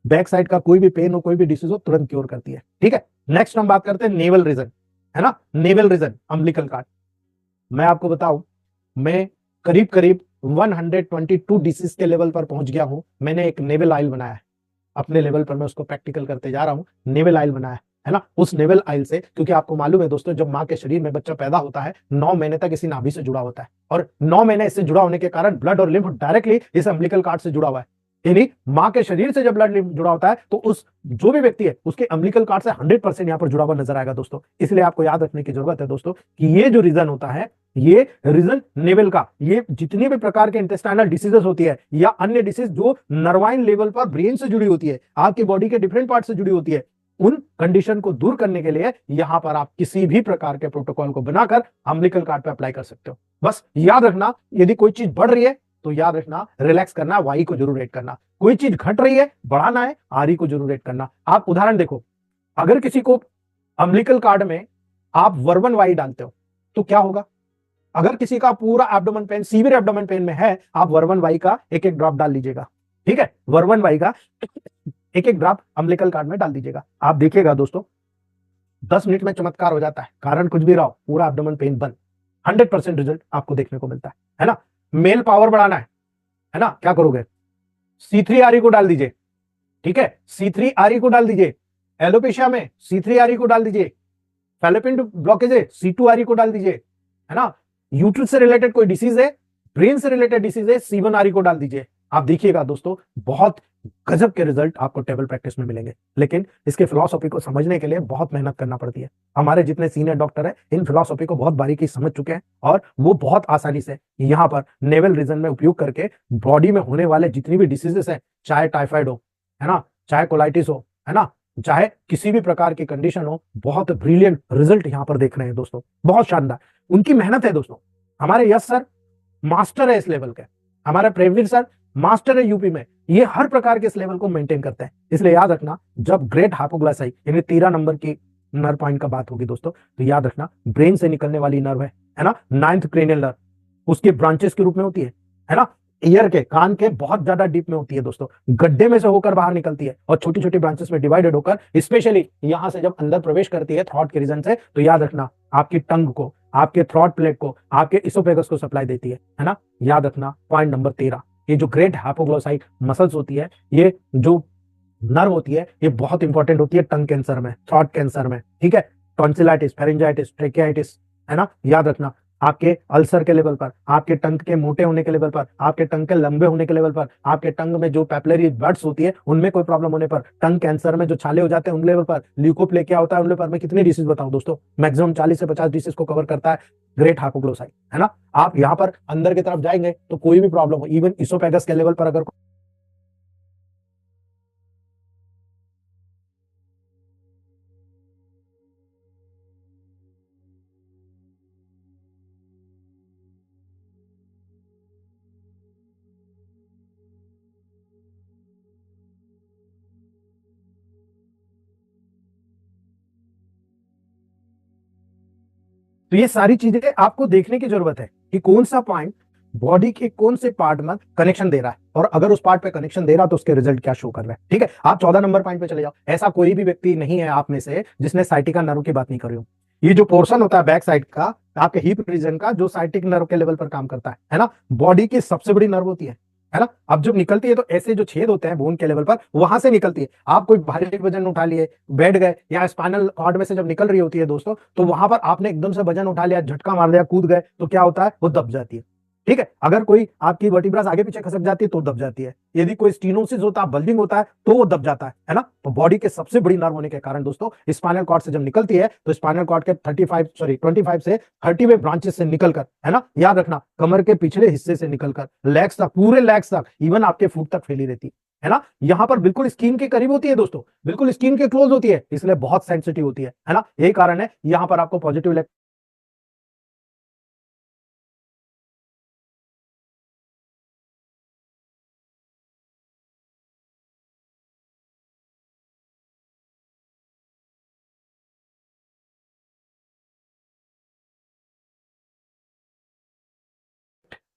बैक साइड का कोई भी पेन हो, कोई भी डिसीज हो, तुरंत क्योर करती है। ठीक है, नेक्स्ट हम बात करते हैं नेवल रीजन, है ना। Navel region, umbilical cord. मैं आपको बताऊं, मैं करीब करीब 122 डिसीज के लेवल पर पहुंच गया हूं। मैंने एक नेवल ऑयल बनाया है अपने लेवल पर, मैं उसको प्रैक्टिकल करते जा रहा हूं। नेवल ऑयल बनाया है ना। उस नेवल ऑयल से, क्योंकि आपको मालूम है दोस्तों, जब मां के शरीर में बच्चा पैदा होता है 9 महीने तक इसी नाभि से जुड़ा होता है, और 9 महीने इससे जुड़ा होने के कारण ब्लड और लिम्फ डायरेक्टली इस अम्बिलिकल कॉर्ड से जुड़ा हुआ है। यानी मां के शरीर से जब ब्लड जुड़ा होता है तो उस जो भी व्यक्ति है उसके अम्बिलिकल कॉर्ड से 100% यहां पर जुड़ा हुआ नजर आएगा दोस्तों। इसलिए आपको याद रखने की जरूरत है दोस्तों कि ये जो रीजन होता है, ये रीजन नेवल का, ये जितनी भी प्रकार के इंटेस्टाइनल डिसीजेस होती है या अन्य डिसीज जो नर्वाइन लेवल पर ब्रेन से जुड़ी होती है, आपकी बॉडी के डिफरेंट पार्ट से जुड़ी होती है, उन कंडीशन को दूर करने के लिए यहां पर आप किसी भी प्रकार के प्रोटोकॉल को बनाकर अम्बिलिकल कॉर्ड पे अप्लाई कर सकते हो। बस याद रखना, यदि कोई चीज बढ़ रही है तो याद रखना रिलैक्स करना, वाई को जरूर रेट करना। कोई चीज घट रही है, बढ़ाना है, आरी को जरूर रेट करना। आप उदाहरण देखो, अगर किसी को अम्बिलिकल कॉर्ड में आप वर्बन वाई डालते हो तो क्या होगा। अगर किसी का पूरा abdomen pain, severe abdomen pain में है, आप वर्बन वाई का एक एक ड्रॉप डाल लीजिएगा। ठीक है, वर्बन वाई का एक एक ड्रॉप अम्बिलिकल कॉर्ड में डाल दीजिएगा। आप देखिएगा दोस्तों 10 मिनट में चमत्कार हो जाता है। कारण कुछ भी रहा हो, पूरा एब्डोमेन पेन बंद, 100% रिजल्ट आपको देखने को मिलता है ना। मेल पावर बढ़ाना है ना, क्या करोगे, C3RE को डाल दीजिए। ठीक है, C3RE को डाल दीजिए। एलोपेशिया में C3RE को डाल दीजिए। फैलोपियन ब्लॉकेज है, C2RE को डाल दीजिए, है ना। यूट्रस से रिलेटेड कोई डिसीज है, ब्रेन से रिलेटेड डिसीज है, C1RE को डाल दीजिए। आप देखिएगा दोस्तों, बहुत गजब के रिजल्ट आपको टेबल प्रैक्टिस में मिलेंगे। लेकिन इसके फिलॉसफी को समझने के लिए बहुत मेहनत करना पड़ती है। हमारे जितने सीनियर डॉक्टर हैं इन फिलॉसफी को बहुत बारीकी समझ चुके हैं और वो बहुत आसानी से यहाँ पर नेवल रीजन में उपयोग करके बॉडी में होने वाले जितनी भी डिसीजेस हैं, चाहे टाइफाइड हो, है ना, चाहे कोलाइटिस हो, है ना, चाहे किसी भी प्रकार की कंडीशन हो, बहुत ब्रिलियंट रिजल्ट यहाँ पर देख रहे हैं दोस्तों, बहुत शानदार। उनकी मेहनत है दोस्तों। हमारे यश सर मास्टर है इस लेवल के, हमारे प्रेमवीर सर मास्टर है यूपी में, ये हर प्रकार के इस लेवल को मेंटेन करते हैं। इसलिए याद रखना, जब ग्रेट हाइपोग्लाइसाई यानी 13 नंबर की नर्व पॉइंट का बात होगी दोस्तों, तो याद रखना ब्रेन से निकलने वाली नर्व है ना, 9th क्रेनियल नर्व, उसके ब्रांचेस के रूप में होती है ना। ईयर के, कान के बहुत ज्यादा डीप में होती है दोस्तों, गड्ढे में से होकर बाहर निकलती है और छोटी छोटी ब्रांचेस में डिवाइडेड होकर स्पेशली यहां से जब अंदर प्रवेश करती है थ्रॉट के रीजन से, तो याद रखना आपकी टंग को, आपके थ्रॉट प्लेट को, आपके इसोफेगस को सप्लाई देती है ना। याद रखना पॉइंट नंबर 13, ये जो ग्रेट हाइपोग्लोसाई मसल्स होती है, ये जो नर्व होती है, ये बहुत इंपॉर्टेंट होती है टंग कैंसर में, थ्रॉट कैंसर में। ठीक है, टॉन्सिलाइटिस, फेरिंजाइटिस, ट्रेकियाइटिस, है ना। याद रखना आपके अल्सर के लेवल पर, आपके टंग के मोटे होने के लेवल पर, आपके टंग के लंबे होने के लेवल पर, आपके टंग में जो पैपिलरी बड्स होती है उनमें कोई प्रॉब्लम होने पर, टंग कैंसर में जो छाले हो जाते हैं उन लेवल पर, ल्यूकोप्लेकिया होता है उन लेवल पर, मैं कितनी डिसीज बताऊं दोस्तों, मैक्सिमम 40 से 50 डिसीज को कवर करता है ग्रेट हाइपोग्लोसाई, है ना। आप यहाँ पर अंदर की तरफ जाएंगे तो कोई भी प्रॉब्लम हो, इवन इसोफेगस के लेवल पर अगर तो ये सारी चीजें आपको देखने की जरूरत है कि कौन सा पॉइंट बॉडी के कौन से पार्ट में कनेक्शन दे रहा है, और अगर उस पार्ट पे कनेक्शन दे रहा है तो उसके रिजल्ट क्या शो कर रहे हैं। ठीक है, आप 14 नंबर पॉइंट पे चले जाओ। ऐसा कोई भी व्यक्ति नहीं है आप में से जिसने साइटिका नर्व की बात नहीं करी हो, ये जो पोर्शन होता है बैक साइड का आपके हिप रीजन का, जो साइटिक नर्व के लेवल पर काम करता है ना, बॉडी की सबसे बड़ी नर्व होती है ना। अब जब निकलती है तो ऐसे जो छेद होते हैं बोन के लेवल पर, वहां से निकलती है। आप कोई भारी वजन उठा लिए, बैठ गए, या स्पाइनल कॉर्ड में से जब निकल रही होती है दोस्तों, तो वहां पर आपने एकदम से वजन उठा लिया, झटका मार दिया, कूद गए, तो क्या होता है, वो दब जाती है। ठीक है, अगर कोई आपकी वर्टिब्रास आगे पीछे खसक जाती है तो दब जाती है। यदि कोई स्टीनोसिस होता है, बल्जिंग होता है, तो वो दब जाता है ना। तो बॉडी के सबसे बड़ी नर्व होने के कारण दोस्तों स्पाइनल कॉर्ड से जब निकलती है तो स्पाइनल कॉर्ड के 25 से 30वें ब्रांचेस से निकलकर, है ना, याद रखना, कमर के पिछले हिस्से से निकलकर लेग्स तक, पूरे लेग्स तक, इवन आपके फुट तक फैली रहती है ना। यहां पर बिल्कुल स्किन के करीब होती है दोस्तों, बिल्कुल स्किन के क्लोज होती है, इसलिए बहुत सेंसिटिव होती है ना। यही कारण है यहां पर आपको पॉजिटिव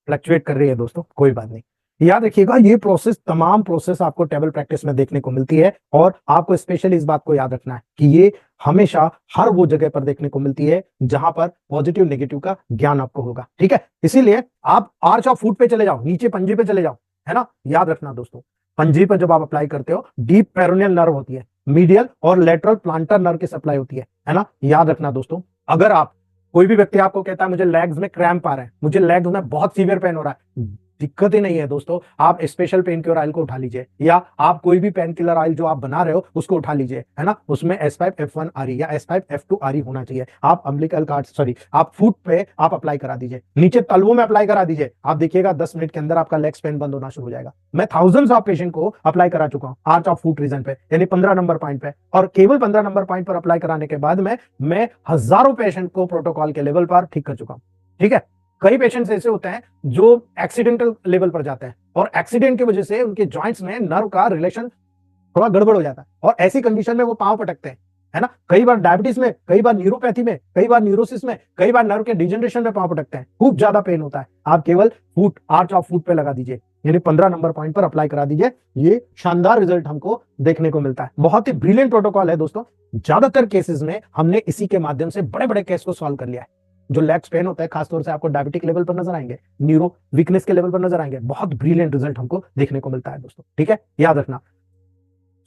फ्लक्चुएट कर रही है दोस्तों, कोई बात नहीं। याद रखिएगा, ये प्रोसेस, तमाम प्रोसेस आपको टेबल प्रैक्टिस में देखने को मिलती है, और आपको स्पेशली इस बात को याद रखना है कि ये हमेशा हर वो जगह पर देखने को मिलती है जहां पर पॉजिटिव नेगेटिव का ज्ञान आपको होगा। ठीक है, इसीलिए आप आर्च ऑफ फुट पे चले जाओ, नीचे पंजे पे चले जाओ, है ना। याद रखना दोस्तों, पंजे पर जब आप अप्लाई करते हो, डीप पेरोनियल नर्व होती है, मीडियल और लेटरल प्लांटर नर्व की सप्लाई होती है ना। याद रखना दोस्तों, अगर आप, कोई भी व्यक्ति आपको कहता है मुझे लेग्स में क्रैम्प आ रहा है, मुझे लेग्स में बहुत सीवियर पेन हो रहा है, दिक्कत ही नहीं है दोस्तों, आप स्पेशल पेन क्योर ऑयल को उठा लीजिए, या आप कोई भी पेन किलर ऑयल जो आप बना रहे हो उसको उठा लीजिए, है ना। उसमें S5F1RE या S5F2RE होना चाहिए। आप अम्बिलिकल कार्ड, सॉरी, आप फुट पे आप अप्लाई करा दीजिए, नीचे तलवों में अप्लाई करा दीजिए, आप देखिएगा 10 मिनट के अंदर आपका लेग्स पेन बंद होना शुरू हो जाएगा। मैं थाउजेंड्स ऑफ पेशेंट को अप्लाई करा चुका हूं आर्च ऑफ फुट रीजन पे, यानी 15 नंबर पॉइंट पे, और केवल 15 नंबर पॉइंट पर अप्लाई कराने के बाद में मैं हजारों पेशेंट को प्रोटोकॉल के लेवल पर ठीक कर चुका हूं। ठीक है, कई पेशेंट्स ऐसे होते हैं जो एक्सीडेंटल लेवल पर जाते हैं, और एक्सीडेंट की वजह से उनके जॉइंट्स में नर्व का रिलेशन थोड़ा गड़बड़ हो जाता है, और ऐसी कंडीशन में वो पांव पटकते हैं, है ना। कई बार डायबिटीज में, कई बार न्यूरोपैथी में, कई बार न्यूरोसिस में, कई बार नर्व के डिजनरेशन में पांव पटकते हैं, खूब ज्यादा पेन होता है। आप केवल फुट, आर्च ऑफ फुट पे लगा दीजिए, यानी 15 नंबर पॉइंट पर अप्लाई करा दीजिए, ये शानदार रिजल्ट हमको देखने को मिलता है। बहुत ही ब्रिलियंट प्रोटोकॉल है दोस्तों। ज्यादातर केसेस में हमने इसी के माध्यम से बड़े बड़े केस को सॉल्व कर लिया है। जो लेग्स पेन होता है, खासतौर से आपको डायबिटिक लेवल पर नजर आएंगे, न्यूरो वीकनेस के लेवल पर नजर आएंगे, बहुत ब्रिलियंट रिजल्ट हमको देखने को मिलता है दोस्तों। ठीक है, याद रखना।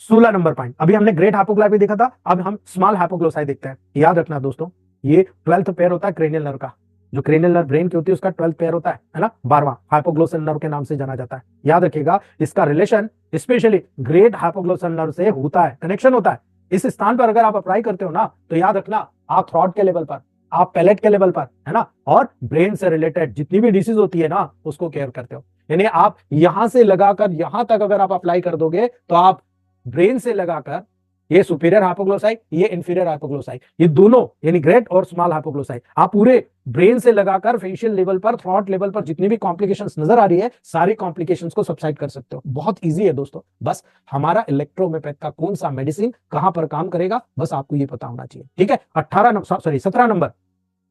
16 नंबर पॉइंट, अभी हमने ग्रेट हाइपोग्लाइफी देखा था, अब हम स्मॉल हाइपोग्लोसाई देखते हैं। याद रखना दोस्तों, ये 12th पेयर होता है क्रेनियल नर्व का, जो क्रेनियल नर्व ब्रेन की होती है उसका 12th पेयर होता है ना, 12वां हाइपोग्लोसल नर्व के नाम से जाना जाता है। याद रखिएगा, इसका relation specially great hypoglossal nerve से होता है, कनेक्शन होता है। इस स्थान पर अगर आप अप्लाई करते हो ना, तो याद रखना, आप थ्रॉट के लेवल पर, आप पैलेट के लेवल पर, है ना, और ब्रेन से रिलेटेड जितनी भी डिसीज होती है ना, उसको केयर करते हो। यानी आप यहां से लगाकर यहां तक अगर आप अप्लाई कर दोगे, तो आप ब्रेन से लगाकर, ये सुपीरियर हाइपोग्लोसाई, ये इंफीरियर हाइपोग्लोसाई, ये दोनों यानी ग्रेट और स्मॉल हाइपोग्लोसाई, आप पूरे ब्रेन से लगाकर फेशियल लेवल पर, थ्रॉट लेवल पर जितनी भी कॉम्प्लिकेशंस नजर आ रही है, सारी कॉम्प्लिकेशंस को सबसाइड कर सकते हो। बहुत इजी है दोस्तों, बस हमारा इलेक्ट्रोहोम्योपैथ का कौन सा मेडिसिन कहां पर काम करेगा, बस आपको ये पता होना चाहिए। ठीक है, 17 नंबर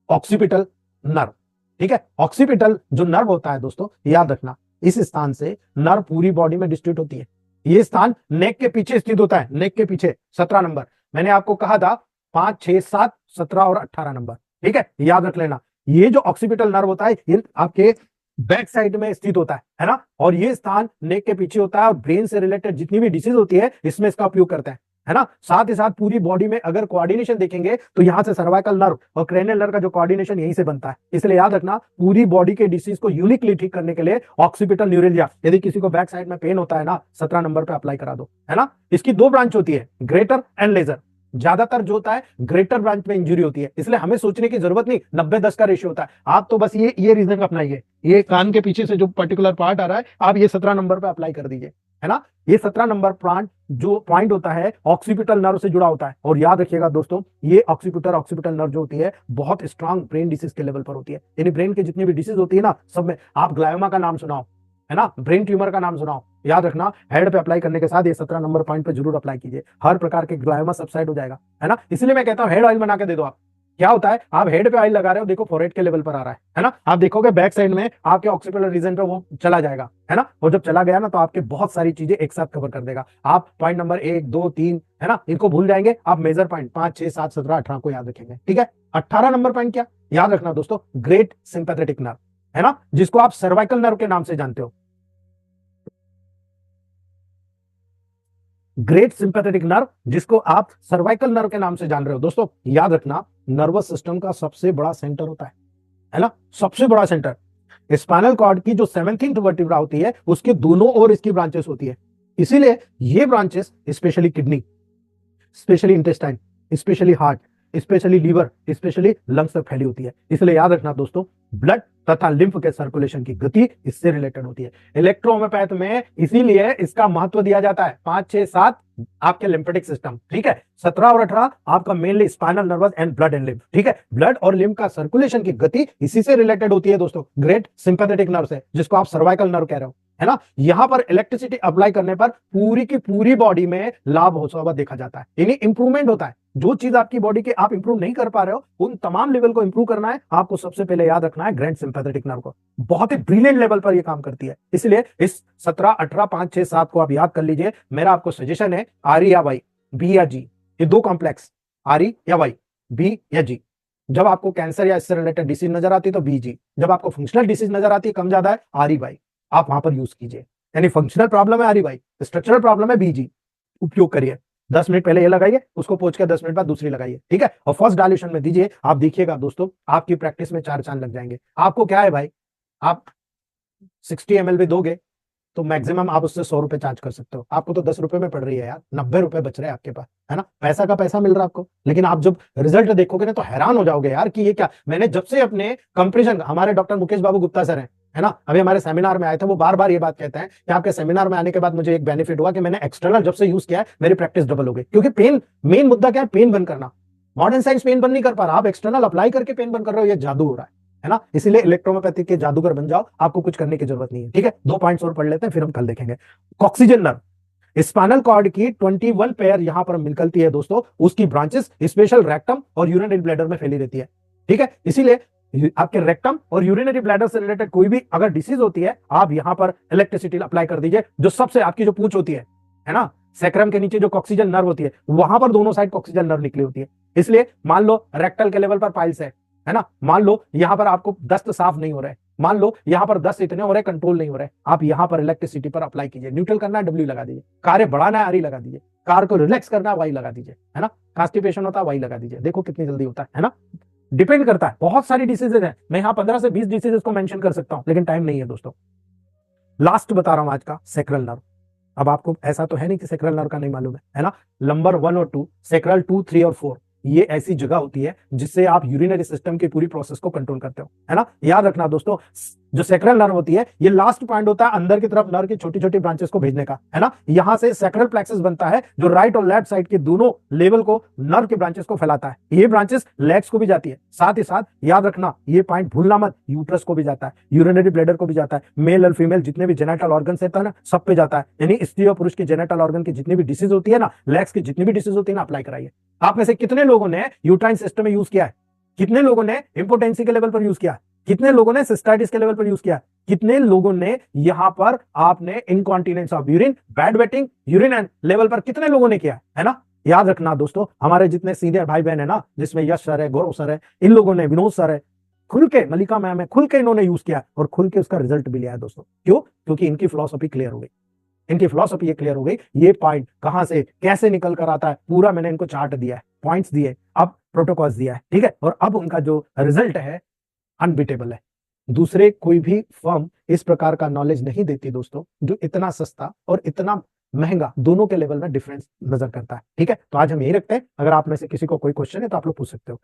ऑक्सीपिटल नर्व। ठीक है, ऑक्सीपिटल जो नर्व होता है दोस्तों, याद रखना, इस स्थान से नर्व पूरी बॉडी में डिस्ट्रीब्यूट होती है। ये स्थान नेक के पीछे स्थित होता है, नेक के पीछे। 17 नंबर मैंने आपको कहा था, 5, 6, 7, 17 और 18 नंबर। ठीक है, याद रख लेना। ये जो ऑक्सीपिटल नर्व होता है, ये आपके बैक साइड में स्थित होता है ना, और ये स्थान नेक के पीछे होता है, और ब्रेन से रिलेटेड जितनी भी डिसीज होती है इसमें इसका उपयोग करता है ना। साथ ही साथ पूरी बॉडी में अगर कोऑर्डिनेशन देखेंगे तो यहां से सर्वाइकल नर्व और क्रेनियल नर्व का जो कोऑर्डिनेशन यहीं से बनता है। इसलिए याद रखना, पूरी बॉडी के डिसीज को यूनिकली ठीक करने के लिए ऑक्सीपिटल न्यूरेलिया, यदि किसी को बैक साइड में पेन होता है ना, 17 नंबर पे अप्लाई करा दो, है ना। इसकी 2 ब्रांच होती है, ग्रेटर एंड लेजर। ज्यादातर जो होता है ग्रेटर ब्रांच में इंजरी होती है, इसलिए हमें सोचने की जरूरत नहीं, 90-10 का रेशियो होता है। आप तो बस ये रीजन अपनाइए, ये कान के पीछे से जो पर्टिकुलर पार्ट आ रहा है, आप ये 17 नंबर पे अप्लाई कर दीजिए, है ना। ये 17 नंबर पॉइंट होता है ऑक्सीपिटल नर्व से जुड़ा होता है। और याद रखिएगा दोस्तों, ये ऑक्सीपिटल नर्व जो होती है, बहुत स्ट्रांग ब्रेन डिसीज के लेवल पर होती है। यानी ब्रेन के जितनी भी डिसीज होती है ना, सब में, आप ग्लायोमा का नाम सुनाओ, है ना, ब्रेन ट्यूमर का नाम सुनाओ, याद रखना, हेड पे अप्लाई करने के साथ ये 17 नंबर पॉइंट पे जरूर अप्लाई कीजिए, हर प्रकार के ग्लायोमा सबसाइड हो जाएगा, है ना। इसलिए मैं कहता हूं हेड ऑयल बना के दे दो। आप क्या होता है, आप हेड पे ऑयल लगा रहे हो, देखो फोरहेड के लेवल पर आ रहा है ना, आप देखोगे बैक साइड में आपके ऑक्सीपिटल रीजन पे वो चला जाएगा, है ना। और जब चला गया ना, तो आपके बहुत सारी चीजें एक साथ कवर कर देगा। आप पॉइंट नंबर 1, 2, 3, है ना, इनको भूल जाएंगे, आप मेजर पॉइंट 5, 6, 7, 17, 18 को याद रखेंगे। ठीक है, 18 नंबर पॉइंट क्या याद रखना दोस्तों, ग्रेट सिंपैथेटिक नर्व, है ना, जिसको आप सर्वाइकल नर्व के नाम से जानते हो। ग्रेट सिंपैथेटिक नर्व जिसको आप सर्वाइकल नर्व के नाम से जान रहे हो दोस्तों, याद रखना नर्वस सिस्टम का सबसे बड़ा सेंटर होता है ना, सबसे बड़ा सेंटर। स्पाइनल कॉर्ड की जो 17th वर्टिब्रा होती है उसके दोनों ओर इसकी ब्रांचेस होती है, इसीलिए ये branches specially kidney, specially intestine, specially heart, specially liver, specially lungs तक फैली होती है। इसलिए याद रखना दोस्तों, ब्लड तथा लिम्फ के सर्कुलेशन की गति इससे रिलेटेड होती है। इलेक्ट्रोहोम्योपैथ में इसीलिए इसका महत्व दिया जाता है। 5, 6, 7 आपके लिम्फेटिक सिस्टम, ठीक है, 17 और 18 आपका mainly spinal nervous and blood and lymph, ठीक है। ब्लड और लिम्फ का सर्कुलेशन की गति इसी से रिलेटेड होती है दोस्तों, ग्रेट सिंपैथेटिक नर्व से, जिसको आप सर्वाइकल नर्व कह रहे हो, है ना। यहां पर इलेक्ट्रिसिटी अप्लाई करने पर पूरी की पूरी बॉडी में लाभ होता हुआ देखा जाता है, यानी इंप्रूवमेंट होता है। जो चीज आपकी बॉडी के आप इंप्रूव नहीं कर पा रहे हो, उन तमाम लेवल को इंप्रूव करना है, आपको सबसे पहले याद रखना है ग्रेट सिंपैथेटिक नर्व को। बहुत ही ब्रिलियंट लेवल पर यह काम करती है, इसलिए इस 17, 18, 5, 6, 7 को आप याद कर लीजिए। मेरा आपको सजेशन है आर या वाई, बी या जी, ये दो कॉम्प्लेक्स, आर या वाई, बी या जी। जब आपको कैंसर या इससे रिलेटेड डिसीज नजर आती है तो बी जी, जब आपको फंक्शनल डिसीज नजर आती है कम ज्यादा है आर वाई, आप वहां पर यूज कीजिए। यानी फंक्शनल प्रॉब्लम है आर वाई, स्ट्रक्चरल प्रॉब्लम है बीजी, उपयोग करिए। 10 मिनट पहले ये लगाइए, उसको पोंछ के 10 मिनट बाद दूसरी लगाइए, ठीक है। और फर्स्ट डायल्यूशन में दीजिए, आप देखिएगा दोस्तों आपकी प्रैक्टिस में 4 चांद लग जाएंगे। आपको क्या है भाई, आप 60 ml भी दोगे तो मैक्सिमम आप उससे 100 रुपए चार्ज कर सकते हो। आपको तो 10 रुपए में पड़ रही है यार, 90 रुपए बच रहे हैं आपके पास, है ना, पैसा का पैसा मिल रहा है आपको। लेकिन आप जब रिजल्ट देखोगे ना तो हैरान हो जाओगे यार कि ये क्या। मैंने जब से अपने कंपटीशन, हमारे डॉक्टर मुकेश बाबू गुप्ता सर हैं, है ना, अभी हमारे सेमिनार में आए थे, वो बार बार ये बात कहते हैं कि आपके सेमिनार में आने के बाद मुझे एक बेनिफिट हुआ कि मैंने एक्सटर्नल जब से यूज किया है मेरी प्रैक्टिस डबल हो गई। क्योंकि पेन, मेन मुद्दा क्या है, पेन बंद करना। मॉडर्न साइंस पेन बंद नहीं कर पा रहा, आप एक्सटर्नल अप्लाई करके पेन बंद कर रहे हो, ये जादू हो रहा है ना। इसीलिए इलेक्ट्रोहोम्योपैथी के जादूगर बन जाओ, आपको कुछ करने की जरूरत नहीं है, ठीक है। 2 पॉइंट्स और पढ़ लेते हैं, फिर हम कल देखेंगे। ऑक्सीजन नर्व, स्पाइनल कॉर्ड की 21 पेयर यहां पर निकलती है दोस्तों, उसकी ब्रांचेस स्पेशल रेक्टम और यूरिनरी ब्लैडर में फैली रहती है, ठीक है। इसीलिए आपके रेक्टम और यूरिनरी ब्लैडर से रिलेटेड कोई भी अगर डिसीज होती है, आप यहां पर इलेक्ट्रिसिटी अप्लाई कर दीजिए। जो सबसे आपकी जो पूंछ होती है ना, सैक्रम के नीचे जो कॉक्सीजल नर्व होती है, वहां पर दोनों साइड कॉक्सीजल नर्व निकली होती है। इसलिए मान लो रेक्टल के लेवल पर पाइल्स है ना, मान लो यहां पर आपको दस्त साफ नहीं हो रहा है, मान लो यहां पर दस्त इतने हो रहे कंट्रोल नहीं हो रहे, आप यहां पर इलेक्ट्रिसिटी पर अप्लाई कीजिए। न्यूट्रल करना है डब्ल्यू लगा दीजिए, कार्य बढ़ाना है आर लगा दीजिए, कार को रिलैक्स करना है वाई लगा दीजिए, है ना, कॉन्स्टिपेशन होता है वाई लगा दीजिए। देखो कितनी जल्दी होता है ना। डिपेंड करता है, बहुत सारी डिसीजेज है, मैं यहां 15 से 20 डिसीजेज को मेंशन कर सकता हूं, लेकिन टाइम नहीं है दोस्तों। लास्ट बता रहा हूं आज का, सैक्रल नर्व। अब आपको ऐसा तो है नहीं कि सैक्रल नर्व का नहीं मालूम है ना। नंबर 1 और 2, सैक्रल 2, 3 और 4, ये ऐसी जगह होती है जिससे आप यूरिनरी सिस्टम की पूरी प्रोसेस को कंट्रोल करते हो, है ना। याद रखना दोस्तों, जो सैक्रल नर्व होती है, ये लास्ट पॉइंट होता है अंदर की तरफ नर्व की छोटी छोटी ब्रांचेस को भेजने का, है ना। यहां से सैक्रल प्लेक्सस बनता है जो राइट और लेफ्ट साइड के दोनों लेवल को नर्व के ब्रांचेस को फैलाता है। ये ब्रांचेस लेग्स को भी जाती है, साथ ही साथ याद रखना ये पॉइंट भूलना मत, यूट्रस को भी जाता है, यूरिनरी ब्लैडर को भी जाता है, मेल और फीमेल जितने भी जेनेटल ऑर्गन रहता है ना, सब पे जाता है। यानी स्त्री और पुरुष की जेनेटल ऑर्गन की जितनी भी डिसीज होती है ना, लेग्स की जितनी भी डिसीज होती है ना, अप्लाई कराइए। आप में से कितने लोगों ने यूट्राइन सिस्टम में यूज किया है, कितने लोगों ने इंपोटेंसी के लेवल पर यूज किया, कितने लोगों ने सिस्टाइटिस के लेवल पर यूज किया, कितने लोगों ने यहां पर आपने incontinence of urine, bad waiting, urine level पर कितने लोगों ने किया, है ना। याद रखना दोस्तों, हमारे जितने सीनियर भाई बहन है ना, जिसमें यश सर है, गौरव सर है, इन लोगों ने, विनोद सर है, खुल के, मलिका मैम है, खुल के इन्होंने यूज किया और खुल के उसका रिजल्ट भी लिया है दोस्तों। क्यों? क्योंकि इनकी फिलॉसफी क्लियर हो गई, इनकी फिलॉसफी ये क्लियर हो गई, ये पॉइंट कहां से कैसे निकल कर आता है, पूरा मैंने इनको चार्ट दिया है, पॉइंट्स दिए, अब प्रोटोकॉल्स दिया है, ठीक है। और अब उनका जो रिजल्ट है अनबीटेबल है। दूसरे कोई भी फर्म इस प्रकार का नॉलेज नहीं देती दोस्तों, जो इतना सस्ता और इतना महंगा दोनों के लेवल में डिफरेंस नजर करता है, ठीक है। तो आज हम यही रखते हैं, अगर आप में से किसी को कोई क्वेश्चन है तो आप लोग पूछ सकते हो।